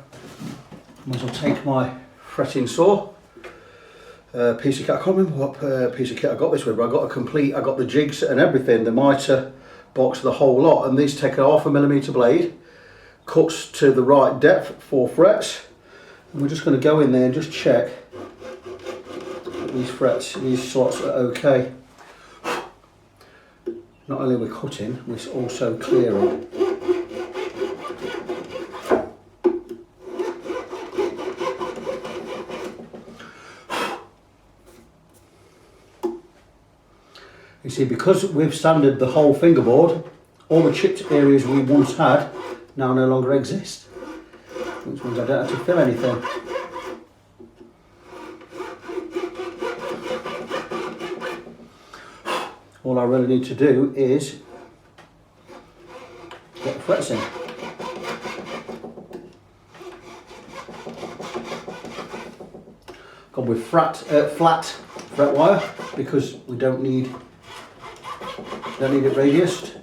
[SPEAKER 1] I might as well take my fretting saw. Piece of kit, I can't remember what piece of kit I got this with, but I got the jigs and everything, the mitre box, the whole lot, and these take a 1/2 mm blade, cuts to the right depth for frets, and we're just going to go in there and just check that these frets, these slots are okay. Not only are we cutting, we're also clearing. You see, because we've sanded the whole fingerboard, all the chipped areas we once had now no longer exist, which means I don't have to fill anything. All I really need to do is get the frets in. Gone with flat fret wire because we don't need it radiused.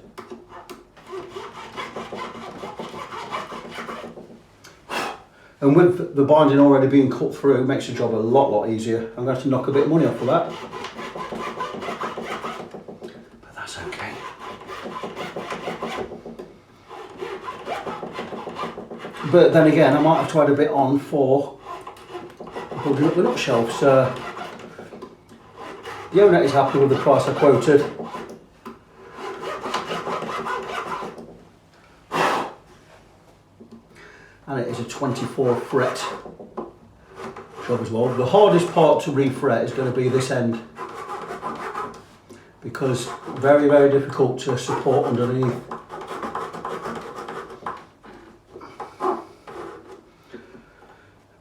[SPEAKER 1] And with the binding already being cut through, it makes the job a lot easier. I'm going to have to knock a bit of money off for that. But that's okay. But then again, I might have to add a bit on for building up the nut shelves. The owner is happy with the price I quoted. And it is a 24 fret job as well. The hardest part to refret is going to be this end, because very difficult to support underneath.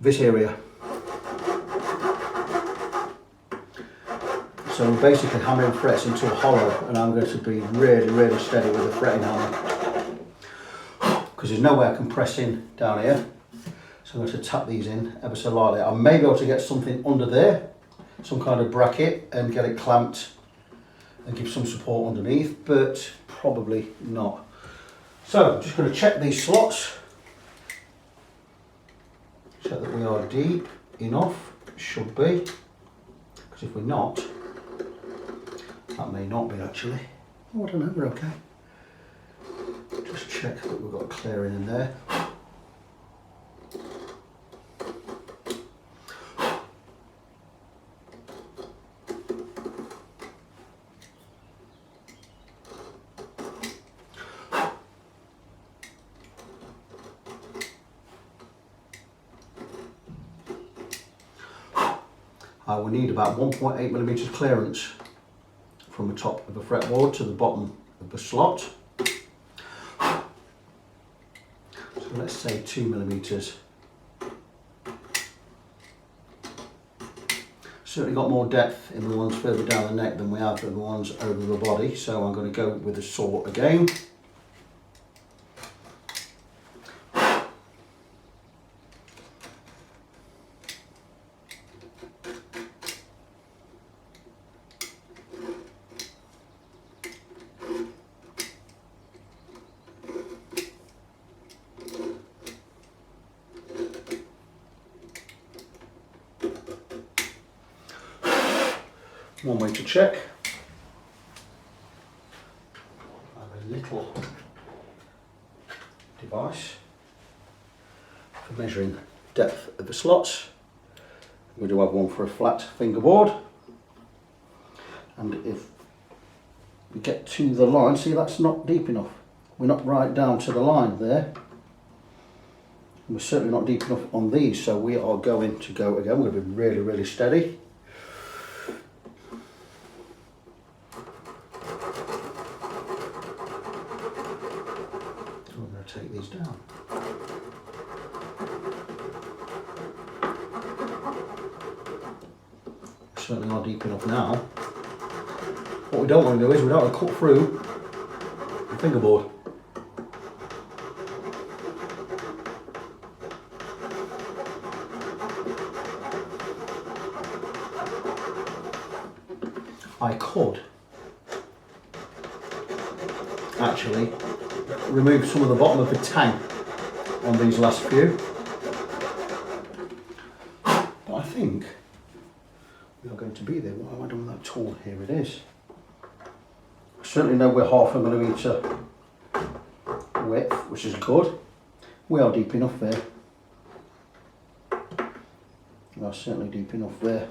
[SPEAKER 1] This area. So I'm basically hammering frets into a hollow, and I'm going to be really steady with the fretting hammer, because there's no way I can press in down here. So I'm going to tap these in ever so lightly. I may be able to get something under there, some kind of bracket, and get it clamped and give some support underneath, but probably not. So I'm just going to check these slots, check that we are deep enough, should be, because if we're not, that may not be actually. Oh, I don't know, we're okay. Just check that we've got a clearing in there. I will need about 1.8 millimeters clearance from the top of the fretboard to the bottom of the slot. So let's say 2 millimeters. Certainly got more depth in the ones further down the neck than we have in the ones over the body, so I'm going to go with the saw again. One way to check. I have a little device. for measuring depth of the slots. We do have one for a flat fingerboard, and if we get to the line, see that's not deep enough. We're not right down to the line there. We're certainly not deep enough on these, so we are going to go again. We're going to be really, really steady. We're going to take these down. Certainly not deep enough now. What we don't want to do is we don't want to cut through the fingerboard. I could actually remove some of the bottom of the tang on these last few, but I think we are going to be there. What have I done with that tool? Here it is. I certainly know we're 1/2 millimetre width, which is good. We are deep enough there. We are certainly deep enough there.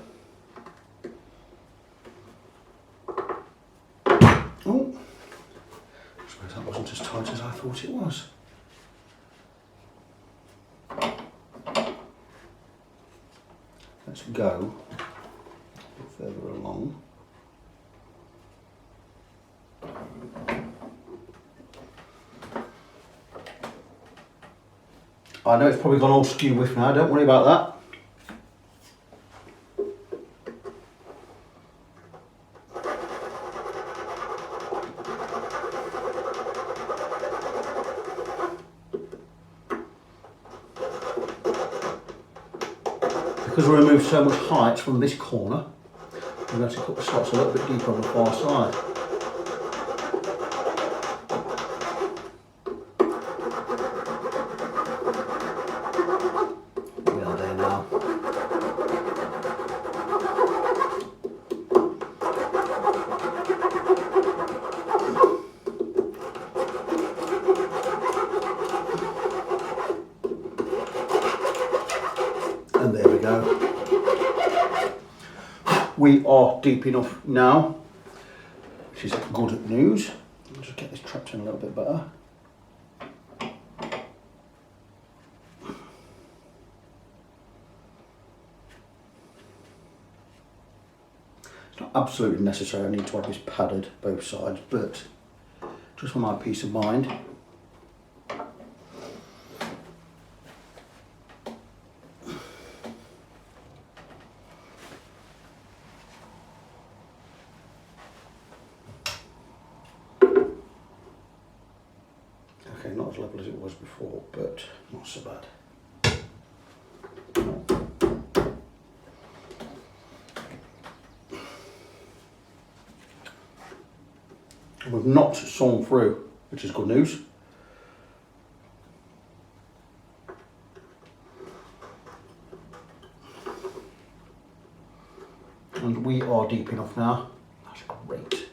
[SPEAKER 1] Oh, I suppose that wasn't as tight as I thought it was. Let's go a bit further along. I know it's probably gone all skew with now, don't worry about that. Because we removed so much height from this corner, we're going to cut the slots a little bit deeper on the far side. We are there now. And there we go. We are deep enough now, which is good news. I'll just get this trapped in a little bit better. It's not absolutely necessary, I need to have this padded both sides, but just for my peace of mind. Okay, not as level as it was before, but not so bad. We've not sawn through, which is good news. And we are deep enough now. That's great.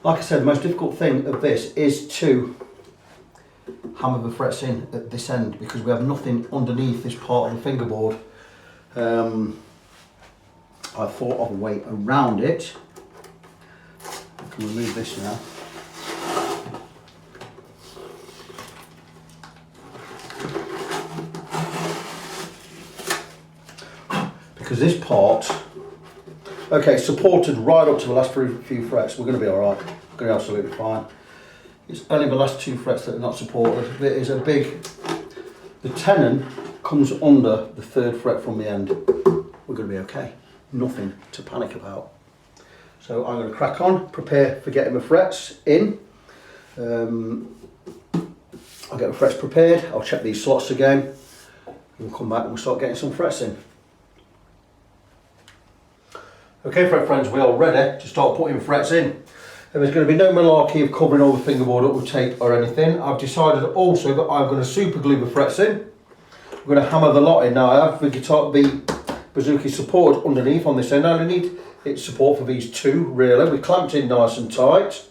[SPEAKER 1] Like I said, the most difficult thing of this is to hammer the frets in at this end because we have nothing underneath this part of the fingerboard. I thought of a way around it. I can remove this now. Because this part, okay, supported right up to the last few frets. We're going to be alright. We're going to be absolutely fine. It's only the last 2 frets that are not supported. There is a big, the tenon comes under the 3rd fret from the end. We're going to be okay. Nothing to panic about. So I'm going to crack on, prepare for getting the frets in. I'll get the frets prepared. I'll check these slots again. We'll come back and we'll start getting some frets in. Okay, fret friends, we are ready to start putting frets in. There's going to be no malarkey of covering all the fingerboard up with tape or anything. I've decided also that I'm going to super glue the frets in. We're going to hammer the lot in. Now I have the Bouzouki support underneath on this end. I only need its support for these 2 really. We're clamped in nice and tight.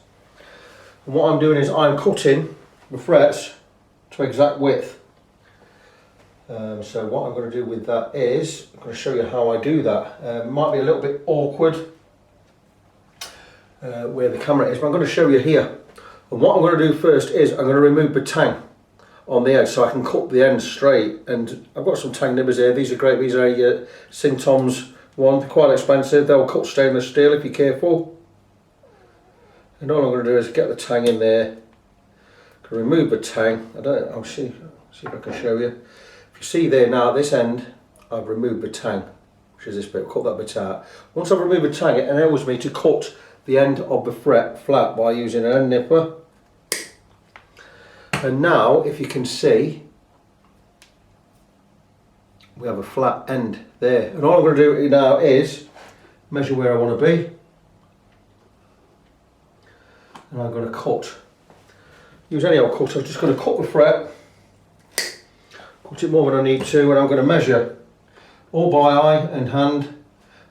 [SPEAKER 1] And what I'm doing is I'm cutting the frets to to exact width. So what I'm going to do with that is, I'm going to show you how I do that. Might be a little bit awkward where the camera is, but I'm going to show you here. And what I'm going to do first is I'm going to remove the tang on the edge so I can cut the end straight. And I've got some tang nibbers here. These are great. These are Sintom's one. They're quite expensive. They'll cut stainless steel if you're careful. And all I'm going to do is get the tang in there. Remove the tang. I'll see if I can show you. If you see there now at this end, I've removed the tang, which is this bit. Cut that bit out. Once I've removed the tang, it enables me to cut the end of the fret flat by using an end nipper. And now, if you can see, we have a flat end there. And all I'm going to do now is measure where I want to be. And I'm going to cut. Use any old cutter. I'm just going to cut the fret, cut it more than I need to, and I'm going to measure all by eye and hand.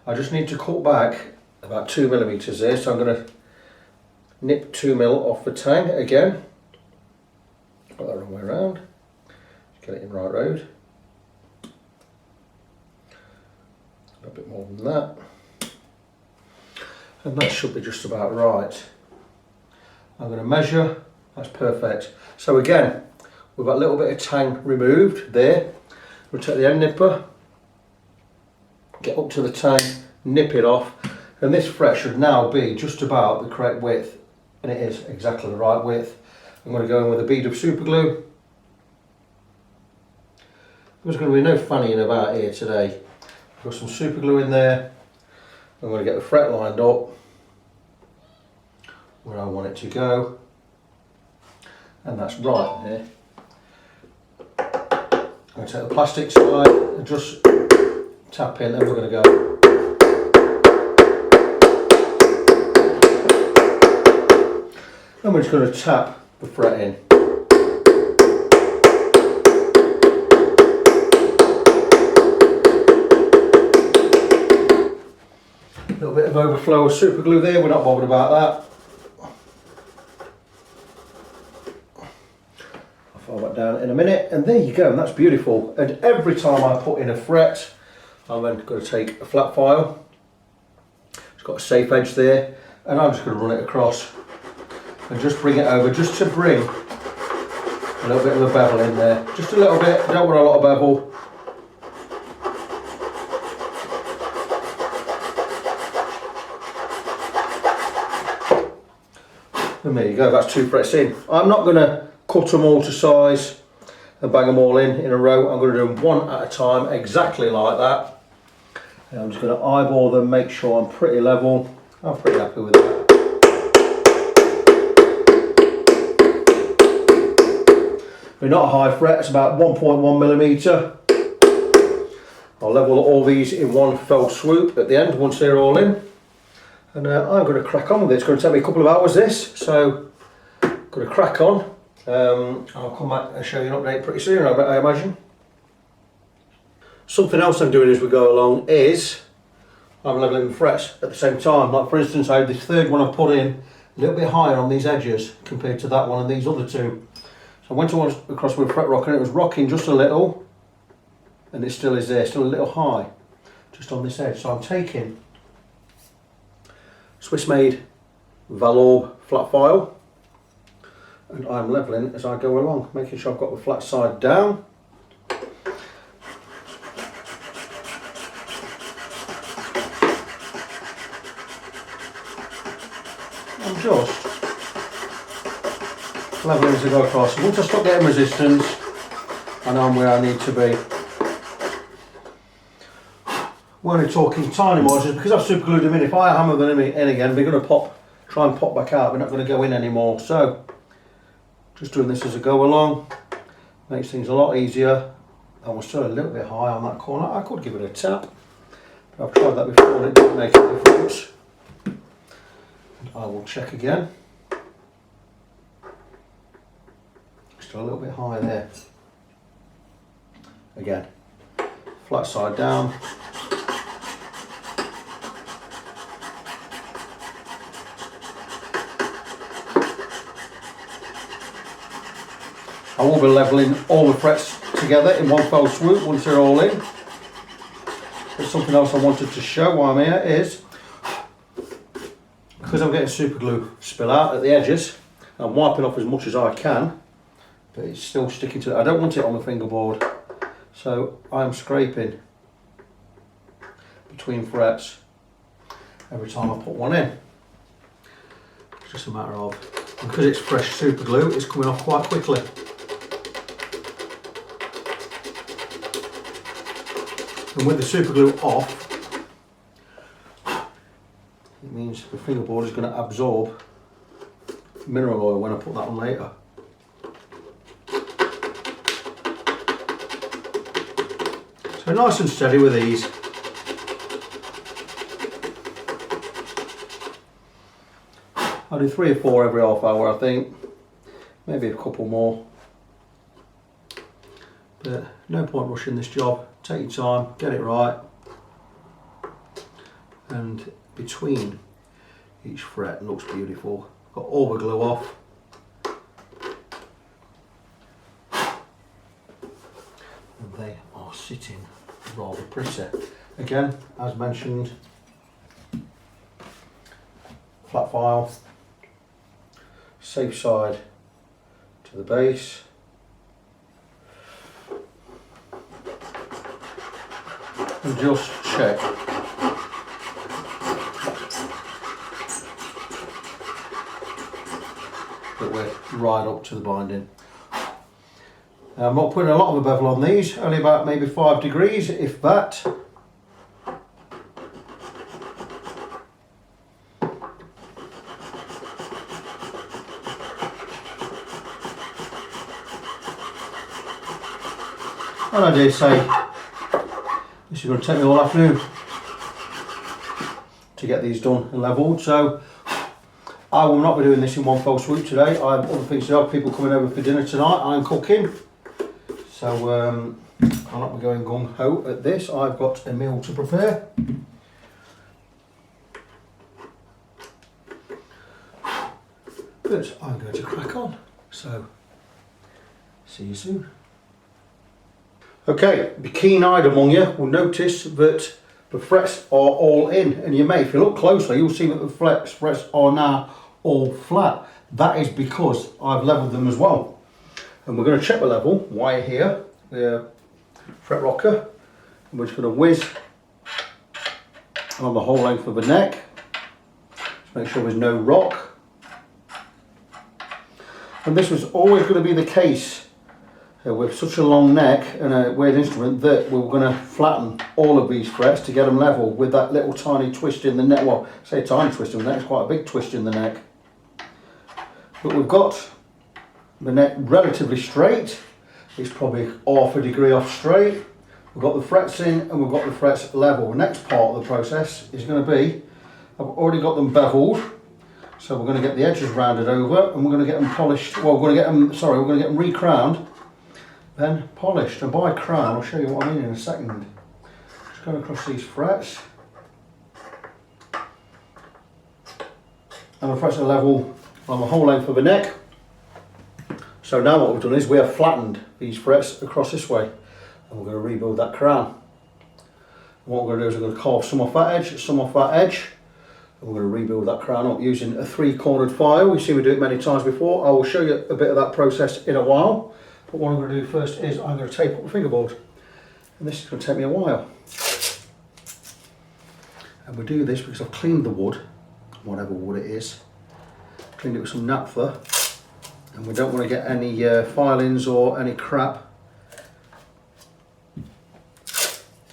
[SPEAKER 1] I just need to cut back about 2 millimeters there, so I'm going to nip 2 mil off the tang again. Got that wrong way around. Just get it in right road. A bit more than that, and that should be just about right. I'm going to measure. That's perfect. So again, we've got a little bit of tang removed there. We'll take the end nipper, get up to the tang, nip it off, and this fret should now be just about the correct width, and it is exactly the right width. I'm going to go in with a bead of super glue. There's going to be no fannying about here today. I've got some super glue in there. I'm going to get the fret lined up where I want it to go. And that's right here. I'm going to take the plastic side and just tap in, and we're going to go. And we're just going to tap the fret in. A little bit of overflow of super glue there, we're not bothered about that. I'll that down in a minute, and there you go, and that's beautiful. And every time I put in a fret, I'm then going to take a flat file. It's got a safe edge there, and I'm just going to run it across and just bring it over, just to bring a little bit of a bevel in there. Just a little bit, don't want a lot of bevel. And there you go, that's 2 frets in. I'm not going to cut them all to size and bang them all in a row. I'm going to do them one at a time, exactly like that. And I'm just going to eyeball them, make sure I'm pretty level. I'm pretty happy with that. We're not a high fret, it's about 1.1 millimeter. I'll level all these in one fell swoop at the end once they're all in. And I'm going to crack on with it. It's going to take me a couple of hours this, so I'm going to crack on. I'll come back and show you an update pretty soon, I imagine. Something else I'm doing as we go along is I'm leveling the frets at the same time. Like for instance, I had this third one I put in a little bit higher on these edges compared to that one and these other two. So I went across with a fret rocker and it was rocking just a little, and it still is there, still a little high, just on this edge. So I'm taking Swiss made Valorbe flat file, and I'm levelling as I go along, making sure I've got the flat side down. I'm just levelling as I go across. Once I stop getting resistance, I know I'm where I need to be. We're only talking tiny margins because I've super glued them in. If I hammer them in again, they're going to try and pop back out. They're not going to go in anymore. So, just doing this as I go along makes things a lot easier. And we're still a little bit high on that corner. I could give it a tap, but I've tried that before and it didn't make a difference. And I will check again. Still a little bit high there. Again, flat side down. I will be levelling all the frets together in one fell swoop once they're all in. But something else I wanted to show while I'm here is, because I'm getting super glue spill out at the edges, I'm wiping off as much as I can, but it's still sticking to it. I don't want it on the fingerboard, so I'm scraping between frets every time I put one in. It's just a matter of, because it's fresh super glue, it's coming off quite quickly. And with the super glue off, it means the fingerboard is going to absorb mineral oil when I put that on later. So nice and steady with these. I'll do 3 or 4 every half hour, I think. Maybe a couple more. But no point rushing this job. Take your time, get it right. And between each fret looks beautiful. Got all the glue off. And they are sitting rather pretty. Again, as mentioned, flat file, safe side to the base. And just check that we're right up to the binding. I'm not putting a lot of a bevel on these, only about maybe 5 degrees, if that. And I did say this is going to take me all afternoon to get these done and levelled, so I will not be doing this in one fell swoop today. I have other things to do. I have people coming over for dinner tonight. I'm cooking, so I'll not be going gung ho at this. I've got a meal to prepare. But I'm going to crack on, so see you soon. Okay, the keen-eyed among you will notice that the frets are all in, and you may, if you look closely, you'll see that the frets are now all flat. That is because I've levelled them as well. And we're going to check the level while here, the fret rocker, and we're just going to whiz along the whole length of the neck, just make sure there's no rock. And this was always going to be the case with such a long neck and a weird instrument, that we were going to flatten all of these frets to get them level with that little tiny twist in the neck. Well, say tiny twist in the neck, it's quite a big twist in the neck. But we've got the neck relatively straight. It's probably half a degree off straight. We've got the frets in and we've got the frets level. The next part of the process is going to be, I've already got them beveled, so we're going to get the edges rounded over and we're going to get them polished. Well, we're going to get them, sorry, we're going to get them re-crowned, then polished. And by crown, I'll show you what I mean in a second. Just going across these frets, and the frets are level on the whole length of the neck. So now what we've done is we have flattened these frets across this way, and we're going to rebuild that crown. And what we're going to do is we're going to carve some off that edge, some off that edge, and we're going to rebuild that crown up using a 3-cornered file. You've seen me do it many times before. I will show you a bit of that process in a while. But what I'm going to do first is I'm going to tape up the fingerboard, and this is going to take me a while. And we do this because I've cleaned the wood, whatever wood it is, cleaned it with some naphtha, and we don't want to get any filings or any crap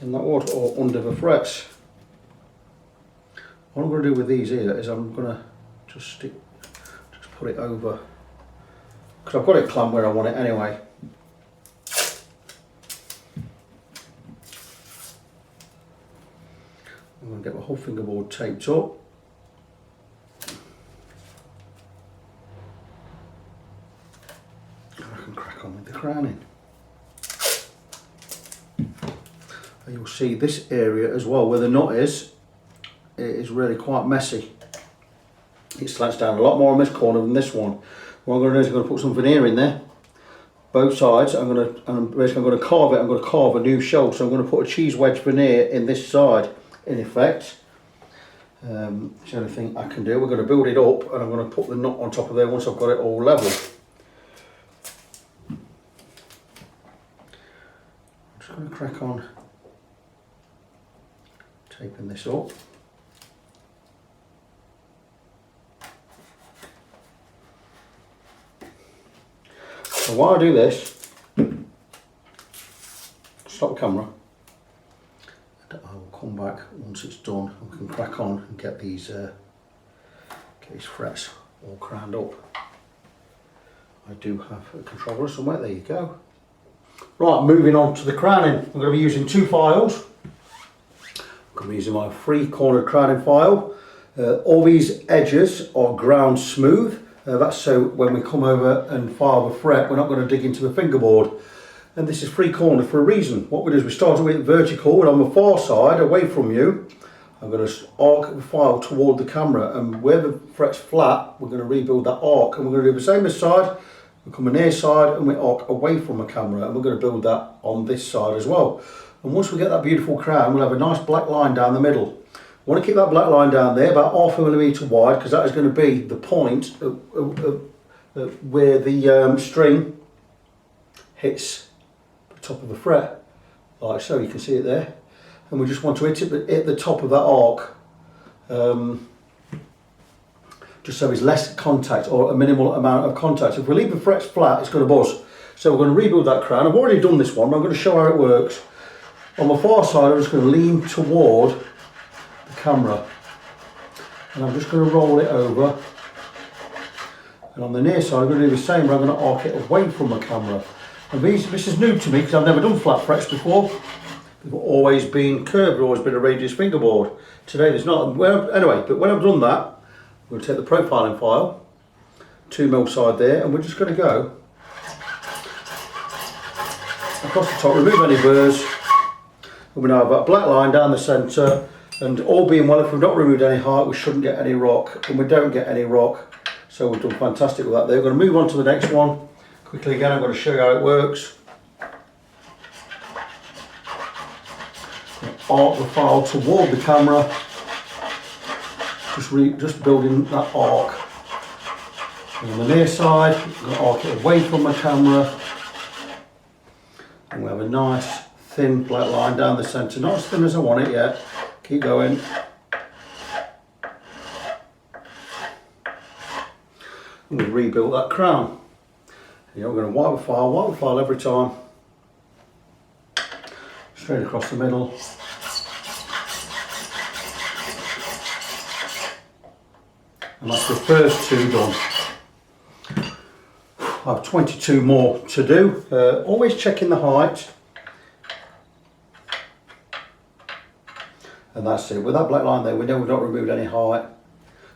[SPEAKER 1] in that wood or under the frets. What I'm going to do with these here is I'm going to just put it over, because I've got it clamped where I want it anyway. I'm going to get the whole fingerboard taped up. And I can crack on with the crowning. And you'll see this area as well, where the knot is, it is really quite messy. It slants down a lot more on this corner than this one. What I'm going to do is I'm going to put some veneer in there, both sides. Basically I'm going to carve it. I'm going to carve a new shell. So I'm going to put a cheese wedge veneer in this side, in effect. It's the only thing I can do. We're going to build it up, and I'm going to put the nut on top of there once I've got it all level. I'm just going to crack on taping this up. So while I do this, stop the camera, and I will come back once it's done and we can crack on and get these frets all crowned up. I do have a controller somewhere, there you go. Right, moving on to the crowning. I'm going to be using two files. I'm going to be using my 3-cornered crowning file. All these edges are ground smooth. That's so when we come over and file the fret, we're not going to dig into the fingerboard. And this is 3-cornered for a reason. What we do is we start with vertical, and on the far side, away from you, I'm going to arc the file toward the camera, and where the fret's flat, we're going to rebuild that arc, and we're going to do the same this side. We come on near side and we arc away from the camera, and we're going to build that on this side as well. And once we get that beautiful crown, we'll have a nice black line down the middle. I want to keep that black line down there, about 0.5 millimetre wide, because that is going to be the point where the string hits the top of the fret, like so. You can see it there, and we just want to hit the top of that arc, just so there's less contact, or a minimal amount of contact. If we leave the frets flat, it's going to buzz. So we're going to rebuild that crown. I've already done this one, but I'm going to show how it works. On the far side, I'm just going to lean toward camera, and I'm just going to roll it over, and on the near side I'm going to do the same, but I'm going to arc it away from the camera. And this is new to me because I've never done flat frets before. They've always been curved, always been a radius fingerboard. Today there's not. Anyway, but when I've done that, I'm going to take the profiling file, 2mm side there, and we're just going to go across the top, remove any burrs, and we now have that black line down the centre. And all being well, if we've not removed any height, we shouldn't get any rock, and we don't get any rock, so we've done fantastic with that there. We're going to move on to the next one. Quickly again, I'm going to show you how it works. Arc the file toward the camera, just building that arc. And on the near side, I'm going to arc it away from the camera, and we have a nice thin black line down the centre, not as thin as I want it yet. Keep going. And we've rebuilt that crown. You know, we're going to wipe the file every time. Straight across the middle. And that's the first 2 done. I have 22 more to do. Always checking the height. And that's it. With that black line there, we know we've not removed any height,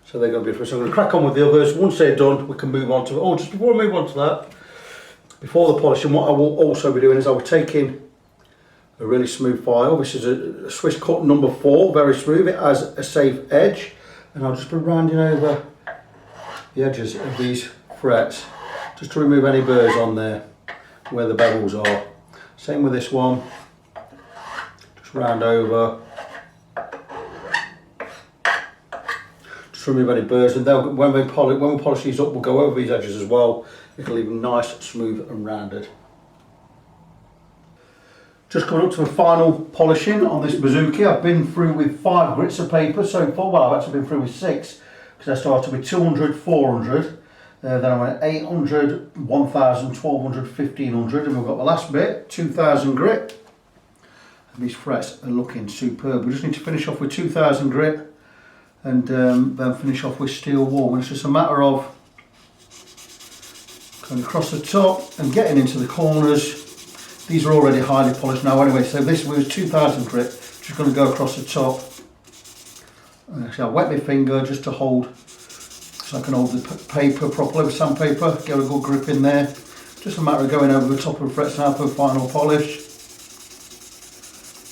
[SPEAKER 1] so they're going to be different. So I'm going to crack on with the others. Once they're done, we can move on to. Oh, just before I move on to that, before the polishing, what I will also be doing is I'll be taking a really smooth file. This is a Swiss cut number 4, very smooth. It has a safe edge, and I'll just be rounding over the edges of these frets just to remove any burrs on there where the bevels are. Same with this one. Just round over. To remove any burrs, and when we polish these up, we'll go over these edges as well. It'll leave them nice, smooth and rounded. Just coming up to the final polishing on this Bouzouki. I've been through with 5 grits of paper so far. Well, I've actually been through with 6, because I started with 200, 400, then I went 800, 1000, 1200, 1500, and we've got the last bit, 2000 grit. And these frets are looking superb. We just need to finish off with 2000 grit, and then finish off with steel wool. And it's just a matter of going across the top and getting into the corners. These are already highly polished now anyway, so this was 2000 grit. Just going to go across the top. And actually I'll wet my finger just to hold, so I can hold the paper properly with sandpaper, get a good grip in there. Just a matter of going over the top of the frets now for final polish.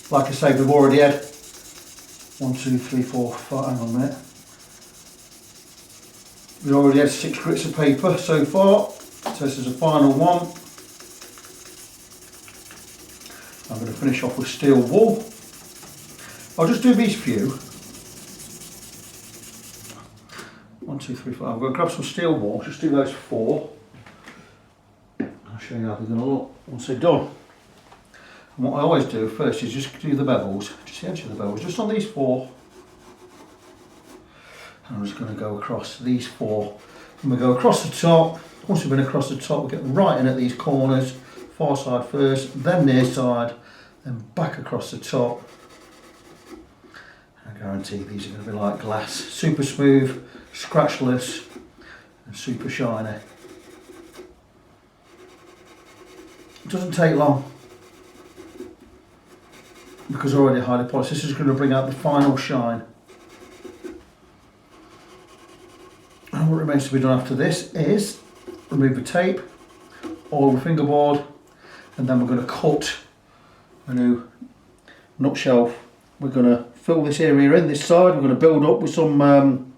[SPEAKER 1] Like I say, we've already had 1, 2, 3, 4, 5, hang on a minute. We've already had 6 grits of paper so far, so this is the final one. I'm going to finish off with steel wool. I'll just do these few. 1, 2, 3, 4. I'm going to grab some steel wool, just do those 4. I'll show you how they're going to look once they're done. And what I always do first is just do the bevels, just the edge of the bevels, just on these 4. And I'm just going to go across these 4. And we go across the top. Once we've been across the top, we get right in at these corners. Far side first, then near side, then back across the top. I guarantee these are going to be like glass. Super smooth, scratchless, and super shiny. It doesn't take long because they're already highly polished. This is going to bring out the final shine. And what remains to be done after this is remove the tape, oil the fingerboard, and then we're going to cut a new nut shelf. We're going to fill this area in, this side. We're going to build up with some,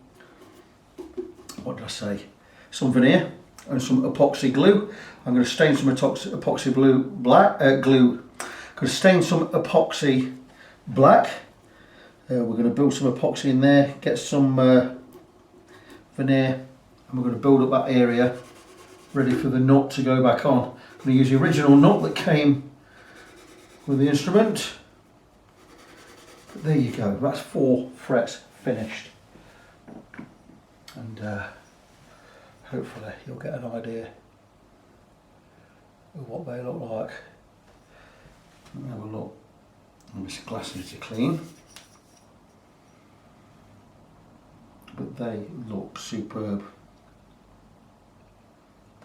[SPEAKER 1] what did I say? Some veneer and some epoxy glue. I'm going to stain some epoxy glue black. Glue. I'm going to stain some epoxy black. We're going to build some epoxy in there. Get some veneer, and we're going to build up that area, ready for the nut to go back on. I'm going to use the original nut that came with the instrument. But there you go. That's 4 frets finished, and hopefully you'll get an idea of what they look like. Have a look. This glass needs to clean, but they look superb.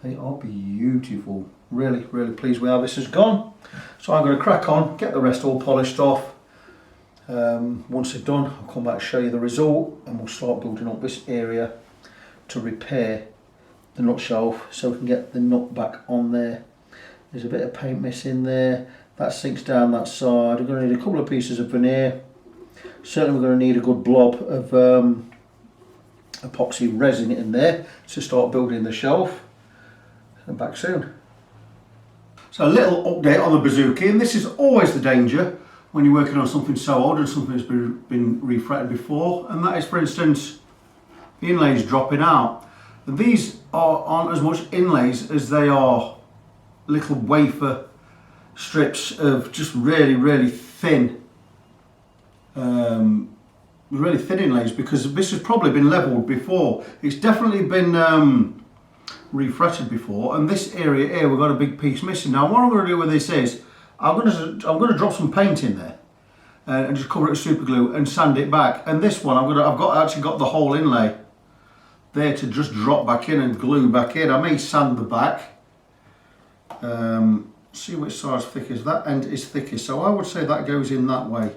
[SPEAKER 1] They are beautiful. Really, really pleased with how this has gone. So I'm going to crack on, get the rest all polished off. Once they're done, I'll come back and show you the result, and we'll start building up this area to repair the nut shelf so we can get the nut back on there. There's a bit of paint missing there. That sinks down that side. We're going to need a couple of pieces of veneer. Certainly we're going to need a good blob of epoxy resin in there to start building the shelf. And back soon. So a little update on the Bouzouki, and this is always the danger when you're working on something so old and something that's been refretted before, and that is, for instance, the inlays dropping out. And these aren't as much inlays as they are little wafer strips of just really thin inlays, because this has probably been leveled before. It's definitely been refretted before, and this area here we've got a big piece missing. Now what I'm going to do with this is I'm going to drop some paint in there and just cover it with super glue and sand it back. And this one I've actually got the whole inlay there to just drop back in and glue back in. I may sand the back. See which side's thickest. That end is thickest, so I would say that goes in that way.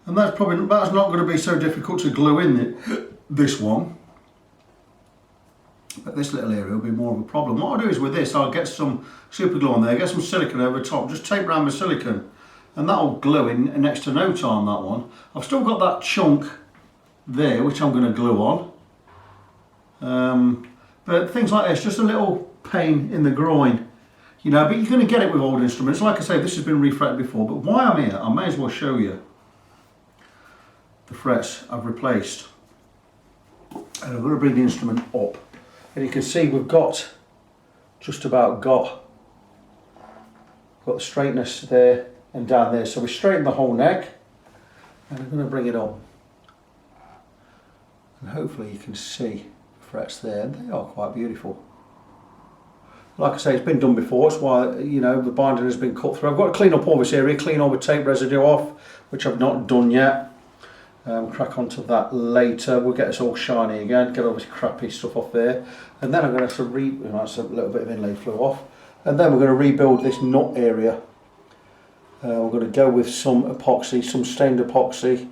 [SPEAKER 1] And that's not going to be so difficult to glue in this one. But this little area will be more of a problem. What I'll do is with this, I'll get some super glue on there, get some silicone over the top, just tape around the silicone, and that'll glue in next to no time, that one. I've still got that chunk there, which I'm going to glue on. But things like this, just a little pain in the groin, you know, but you're going to get it with old instruments. Like I say, this has been refretted before, but while I'm here, I may as well show you the frets I've replaced. And I'm going to bring the instrument up. And you can see we've just about got the straightness there and down there. So we straighten the whole neck, and I'm going to bring it up. And hopefully you can see the frets there. They are quite beautiful. Like I say, it's been done before. That's why, you know, the binding has been cut through. I've got to clean up all this area, clean all the tape residue off, which I've not done yet. Crack onto that later. We'll get this all shiny again, get all this crappy stuff off there, and then I'm going to have to that's a little bit of inlay flew off, and then we're going to rebuild this nut area. We're going to go with some epoxy, some stained epoxy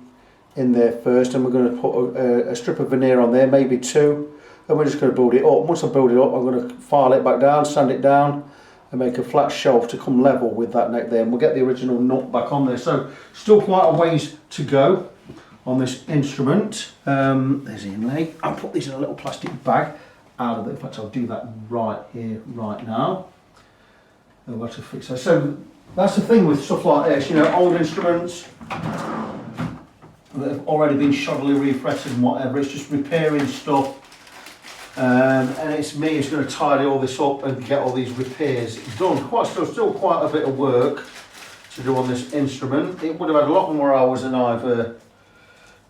[SPEAKER 1] in there first, and we're going to put a strip of veneer on there, maybe 2, and we're just going to build it up. Once I build it up, I'm going to file it back down, sand it down, and make a flat shelf to come level with that neck there, and we'll get the original nut back on there. So still quite a ways to go on this instrument. There's the inlay. I'll put these in a little plastic bag out of it. In fact, I'll do that right here, right now. Where to fix that. So that's the thing with stuff like this, you know, old instruments that have already been shoddily refretted and whatever, it's just repairing stuff. And it's me who's going to tidy all this up and get all these repairs done. Still quite a bit of work to do on this instrument. It would have had a lot more hours than I've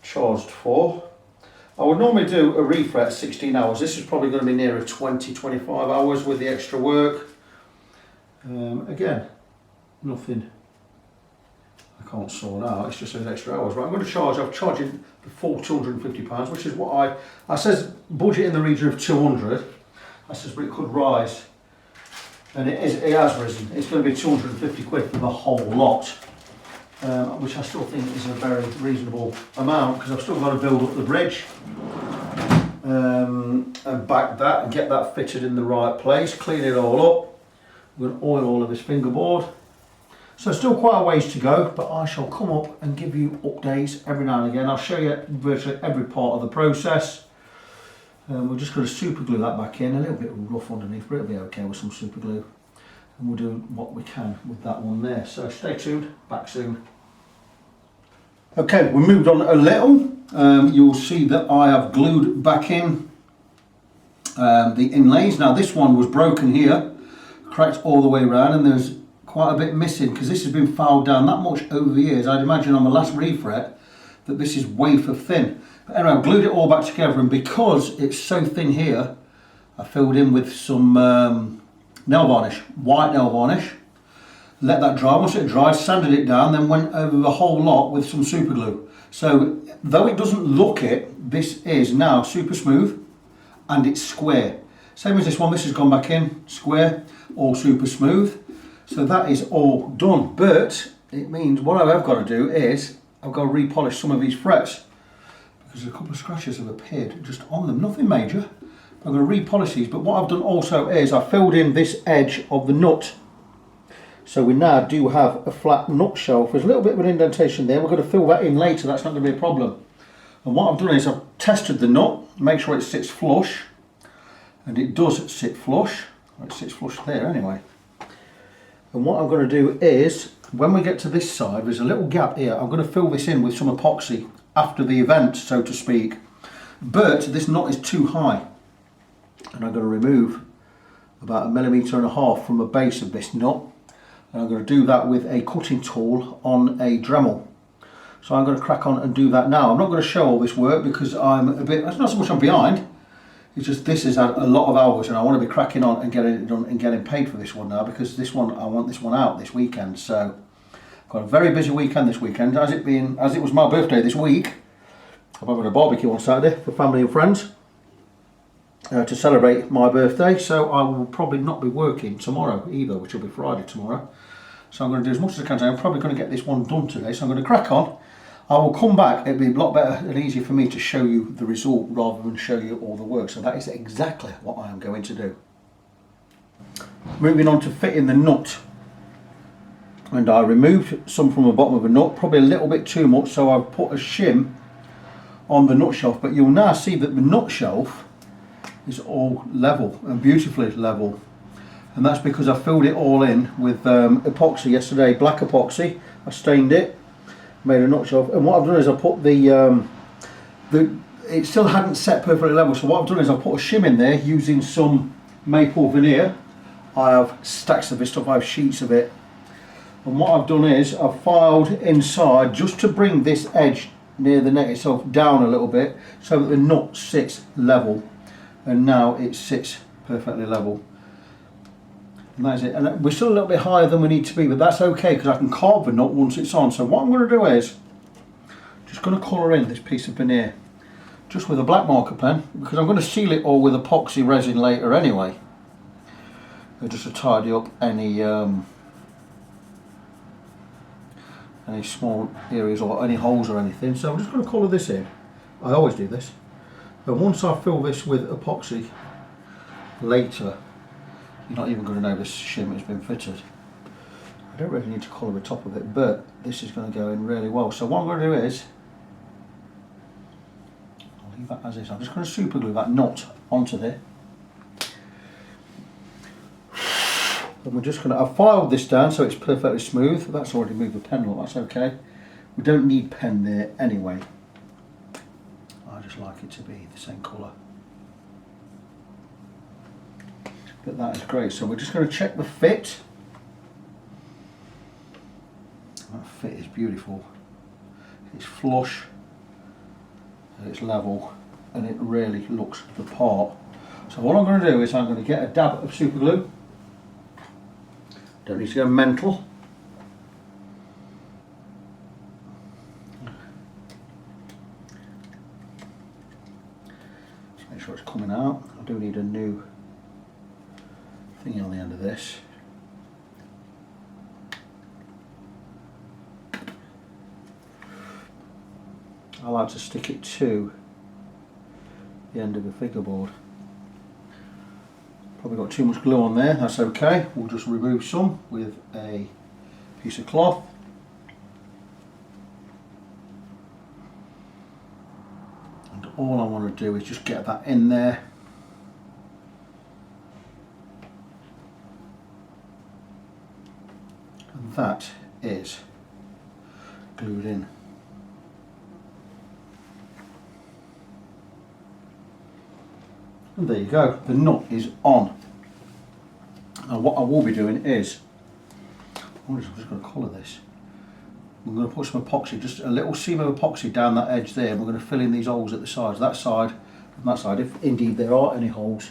[SPEAKER 1] charged for. I would normally do a refret 16 hours. This is probably going to be nearer 20-25 hours with the extra work. Again, nothing I can't sort out, it's just those extra hours. Right, I'm charging the full £250, which is what I says budget in the region of 200. I says, but it could rise. And it has risen. It's going to be 250 quid for the whole lot. Which I still think is a very reasonable amount, because I've still got to build up the bridge. And back that and get that fitted in the right place, clean it all up. I'm going to oil all of this fingerboard. So still quite a ways to go, but I shall come up and give you updates every now and again. I'll show you virtually every part of the process. We're just going to super glue that back in, a little bit rough underneath, but it'll be okay with some super glue. And we'll do what we can with that one there. So stay tuned, back soon. Okay, we moved on a little. You'll see that I have glued back in the inlays. Now this one was broken here, cracked all the way around, and there's quite a bit missing because this has been filed down that much over the years. I'd imagine on the last refret that this is wafer thin. But anyway, I've glued it all back together, and because it's so thin here, I filled in with some nail varnish, white nail varnish. Let that dry. Once it dried, sanded it down, then went over the whole lot with some super glue. So though it doesn't look it, this is now super smooth and it's square. Same as this one, this has gone back in, square, all super smooth. So that is all done, but it means what I've got to do is I've got to repolish some of these frets because a couple of scratches have appeared just on them, nothing major. I'm going to repolish these, but what I've done also is I filled in this edge of the nut. So we now do have a flat nut shelf. There's a little bit of an indentation there. We're going to fill that in later, that's not going to be a problem. And what I've done is I've tested the nut, make sure it sits flush, and it does sit flush. It sits flush there anyway. And what I'm going to do is, when we get to this side, there's a little gap here. I'm going to fill this in with some epoxy after the event, so to speak. But this nut is too high. And I'm going to remove about 1.5 millimeters from the base of this nut. And I'm going to do that with a cutting tool on a Dremel. So I'm going to crack on and do that now. I'm not going to show all this work because I'm a bit, it's not so much I'm behind. It's just this has had a lot of hours and I want to be cracking on and getting it done and getting paid for this one now, because this one, I want this one out this weekend. So I've got a very busy weekend this weekend. As it was my birthday this week, I'm having a barbecue on Saturday for family and friends to celebrate my birthday. So I will probably not be working tomorrow either, which will be Friday tomorrow. So I'm going to do as much as I can today. I'm probably going to get this one done today. So I'm going to crack on. I will come back. It'll be a lot better and easier for me to show you the result rather than show you all the work. So that is exactly what I am going to do. Moving on to fitting the nut. And I removed some from the bottom of the nut, probably a little bit too much, so I've put a shim on the nut shelf. But you'll now see that the nut shelf is all level and beautifully level. And that's because I filled it all in with epoxy yesterday, black epoxy. I stained it, made a nut shelf, and what I've done is I put it still hadn't set perfectly level, so what I've done is I've put a shim in there using some maple veneer. I have stacks of this stuff, I have sheets of it, and what I've done is I've filed inside just to bring this edge near the net itself down a little bit so that the nut sits level, and now it sits perfectly level. And that's it. And we're still a little bit higher than we need to be, but that's okay because I can carve the nut once it's on. So what I'm going to do is just going to colour in this piece of veneer just with a black marker pen, because I'm going to seal it all with epoxy resin later anyway, just to tidy up any small areas or any holes or anything. So I'm just going to colour this in. I always do this. And once I fill this with epoxy later, you're not even going to know this shim has been fitted. I don't really need to colour the top of it, but this is going to go in really well. So what I'm going to do is, I'll leave that as is. I'm just going to super glue that nut onto there. And we're just going to, I've filed this down so it's perfectly smooth. That's already moved the pen, that's okay. We don't need pen there anyway. I just like it to be the same colour. But that is great. So we're just going to check the fit. That fit is beautiful. It's flush, it's level, and it really looks the part. So what I'm going to do is I'm going to get a dab of super glue. Don't need to go mental. Just make sure it's coming out. I do need a new thingy on the end of this. I like to stick it to the end of the fingerboard. Probably got too much glue on there, that's okay. We'll just remove some with a piece of cloth. And all I want to do is just get that in there. And that is glued in. And there you go, the nut is on. Now what I will be doing is, I'm just going to colour this. We're going to put some epoxy, just a little seam of epoxy down that edge there, and we're going to fill in these holes at the sides, that side and that side, if indeed there are any holes.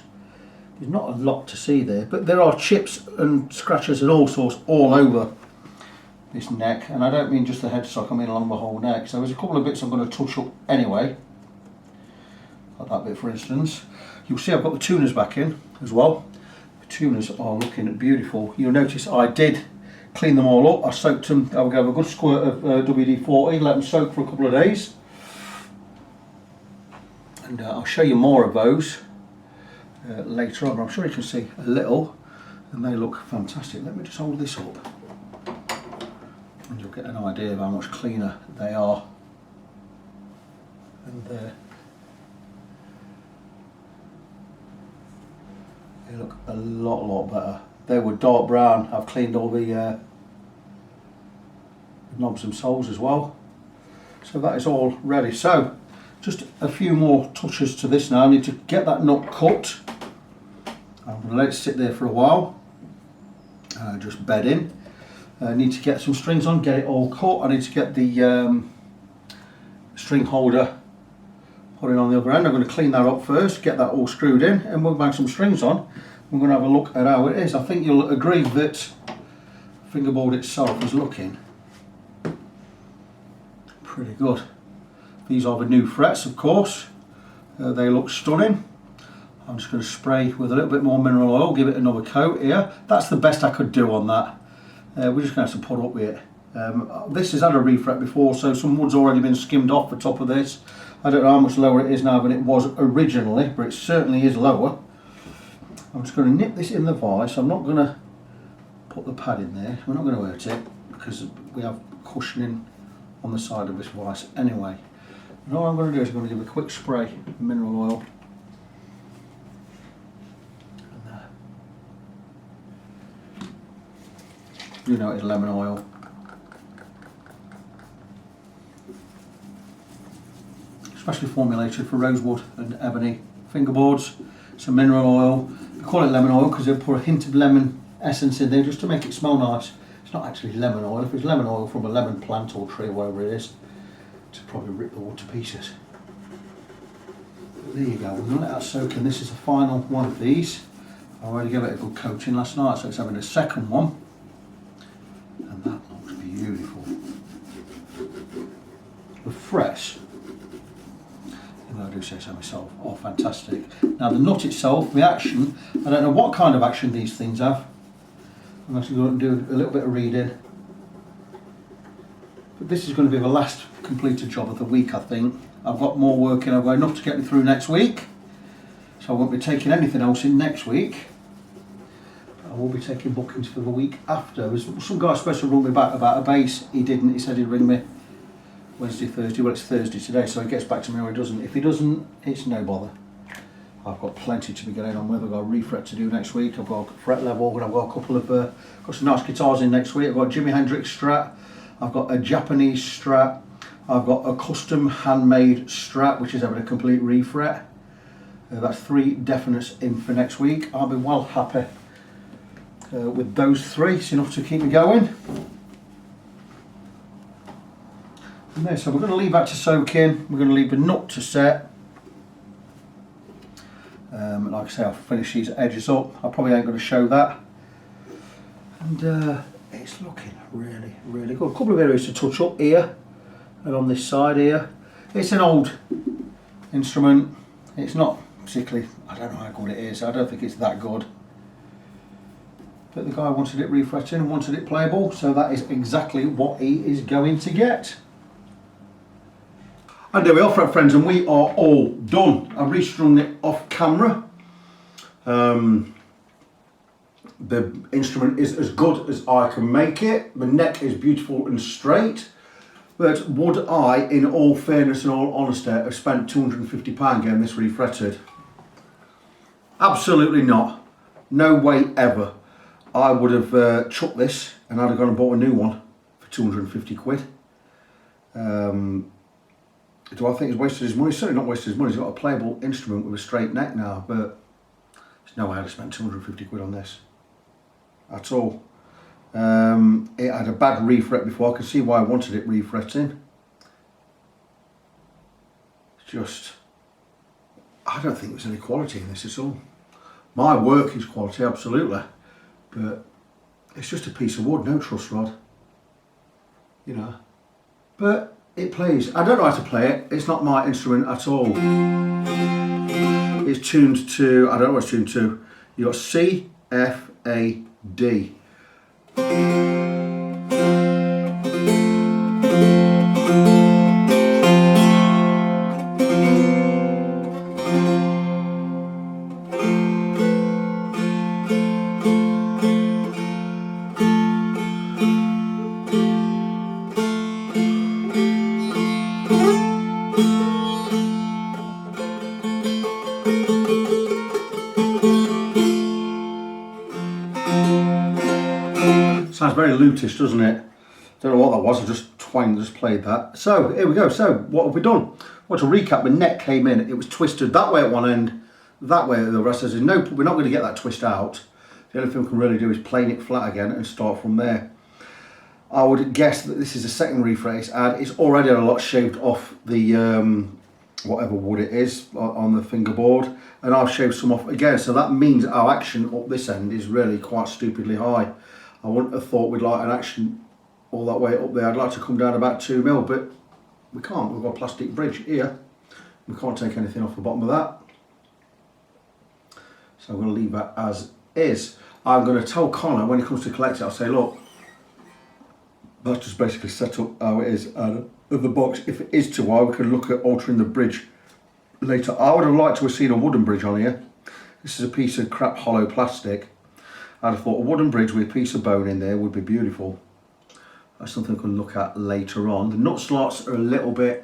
[SPEAKER 1] There's not a lot to see there, but there are chips and scratches and all sorts all over this neck, and I don't mean just the headstock, I mean along the whole neck. So there's a couple of bits I'm going to touch up anyway, like that bit for instance. You'll see I've got the tuners back in as well. The tuners are looking beautiful. You'll notice I did clean them all up. I soaked them, I'll give a good squirt of WD-40, let them soak for a couple of days. And I'll show you more of those later on. I'm sure you can see a little, and they look fantastic. Let me just hold this up, and you'll get an idea of how much cleaner they are. And they look a lot better. They were dark brown. I've cleaned all the knobs themselves as well. So that is all ready. So just a few more touches to this now. I need to get that nut cut. I'm going to let it sit there for a while. Just bed in. I need to get some strings on, get it all cut. I need to get the string holder put it on the other end. I'm going to clean that up first, get that all screwed in, and we'll bang some strings on. We're going to have a look at how it is. I think you'll agree that the fingerboard itself is looking pretty good. These are the new frets, of course. They look stunning. I'm just going to spray with a little bit more mineral oil, give it another coat here. That's the best I could do on that. We're just going to have to put up with it. This has had a refret before, so some wood's already been skimmed off the top of this. I don't know how much lower it is now than it was originally, but it certainly is lower. I'm just going to nip this in the vise. I'm not going to put the pad in there. We're not going to hurt it because we have cushioning on the side of this vise anyway. And all I'm going to do is I'm going to give a quick spray of mineral oil. And there. You know it's lemon oil. Specially formulated for rosewood and ebony fingerboards. Some mineral oil. We call it lemon oil because they put a hint of lemon essence in there just to make it smell nice. It's not actually lemon oil. If it's lemon oil from a lemon plant or tree or whatever it is, to probably rip the wood to pieces. But there you go. We're going to let that soak in. This is the final one of these. I already gave it a good coating last night, so it's having a second one. And that looks beautiful. The frets, if I do say so myself, are fantastic. Now the nut itself, the action, I don't know what kind of action these things have. I'm actually going to do a little bit of reading. But this is going to be the last completed job of the week, I think. I've got more work in. I've got enough to get me through next week. So I won't be taking anything else in next week. I will be taking bookings for the week after. There's some guy supposed to run me back about a bass. He didn't. He said he'd ring me Wednesday, Thursday. Well, it's Thursday today, so he gets back to me or he doesn't. If he doesn't, it's no bother. I've got plenty to be getting on with. I've got a refret to do next week. I've got a fret level, and I've got a couple of got some nice guitars in next week. I've got a Jimi Hendrix Strat. I've got a Japanese Strat. I've got a custom handmade Strat, which is having a complete refret. That's 3 definites in for next week. I'll be well happy with those 3. It's enough to keep me going. And there, so we're going to leave that to soak in. We're going to leave the nut to set. Like I say, I'll finish these edges up. I probably ain't going to show that. And it's looking really, really good. A couple of areas to touch up here and on this side here. It's an old instrument. It's not particularly, I don't know how good it is. I don't think it's that good. But the guy wanted it refretting and wanted it playable, so that is exactly what he is going to get. And there we are, friends, and we are all done. I've restrung it off camera. The instrument is as good as I can make it. The neck is beautiful and straight. But would I, in all fairness and all honesty, have spent £250 getting this refretted? Absolutely not. No way ever. I would have chucked this and I'd have gone and bought a new one for 250 quid. Do I think he's wasted his money? Certainly not wasted his money. He's got a playable instrument with a straight neck now, but there's no way I'd have spent 250 quid on this at all. It had a bad refret before. I can see why I wanted it refretting. It's just, I don't think there's any quality in this at all. My work is quality, absolutely, but it's just a piece of wood, no truss rod, you know. But it plays. I don't know how to play it. It's not my instrument at all. It's tuned to, I don't know what it's tuned to. You got C, F, A, D. Sounds very lutish, doesn't it? Don't know what that was, I just played that. So, here we go. So, what have we done? Well, to recap, the neck came in, it was twisted that way at one end, that way at the rest. There's no, we're not going to get that twist out. The only thing we can really do is plane it flat again and start from there. I would guess that this is the second refret it's had. It's already had a lot shaved off the, whatever wood it is, on the fingerboard. And I've shaved some off again, so that means our action up this end is really quite stupidly high. I wouldn't have thought we'd like an action all that way up there. I'd like to come down about 2 mil, but we can't. We've got a plastic bridge here. We can't take anything off the bottom of that. So I'm going to leave that as is. I'm going to tell Connor when he comes to collect it, I'll say, look, that's just basically set up how it is out of the box. If it is too high, we can look at altering the bridge later. I would have liked to have seen a wooden bridge on here. This is a piece of crap hollow plastic. I'd have thought a wooden bridge with a piece of bone in there would be beautiful. That's something we can look at later on. The nut slots are a little bit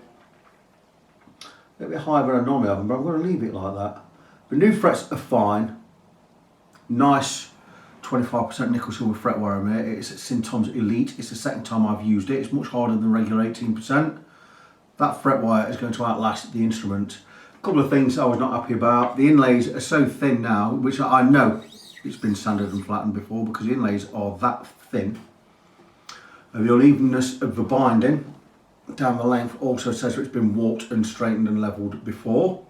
[SPEAKER 1] higher than I normally have them, but I'm going to leave it like that. The new frets are fine. Nice 25% nickel silver fret wire in there. It's Sintom's Elite. It's the second time I've used it. It's much harder than the regular 18%. That fret wire is going to outlast the instrument. A couple of things I was not happy about. The inlays are so thin now, which I know it's been sanded and flattened before because the inlays are that thin. The unevenness of the binding down the length also says it's been warped and straightened and levelled before.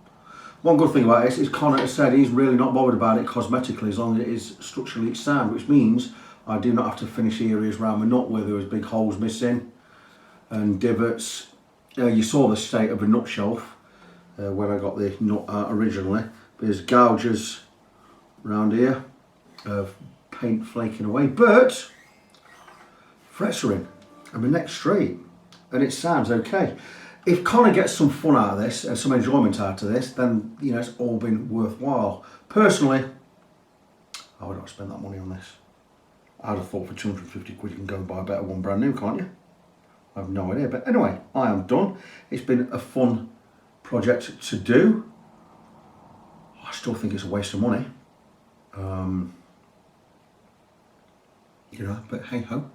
[SPEAKER 1] One good thing about this is Connor has said he's really not bothered about it cosmetically as long as it is structurally sound, which means I do not have to finish the areas around the nut where there was big holes missing and divots. You saw the state of the nut shelf when I got the nut out originally. There's gouges around here of paint flaking away, but frets are in and the neck's straight and it sounds okay. If Connor gets some fun out of this and some enjoyment out of this, then you know it's all been worthwhile. Personally, I would not spend that money on this. I'd have thought for 250 quid you can go and buy a better one brand new, can't you? I have no idea, but anyway, I am done. It's been a fun project to do. I still think it's a waste of money. You know, but hey ho.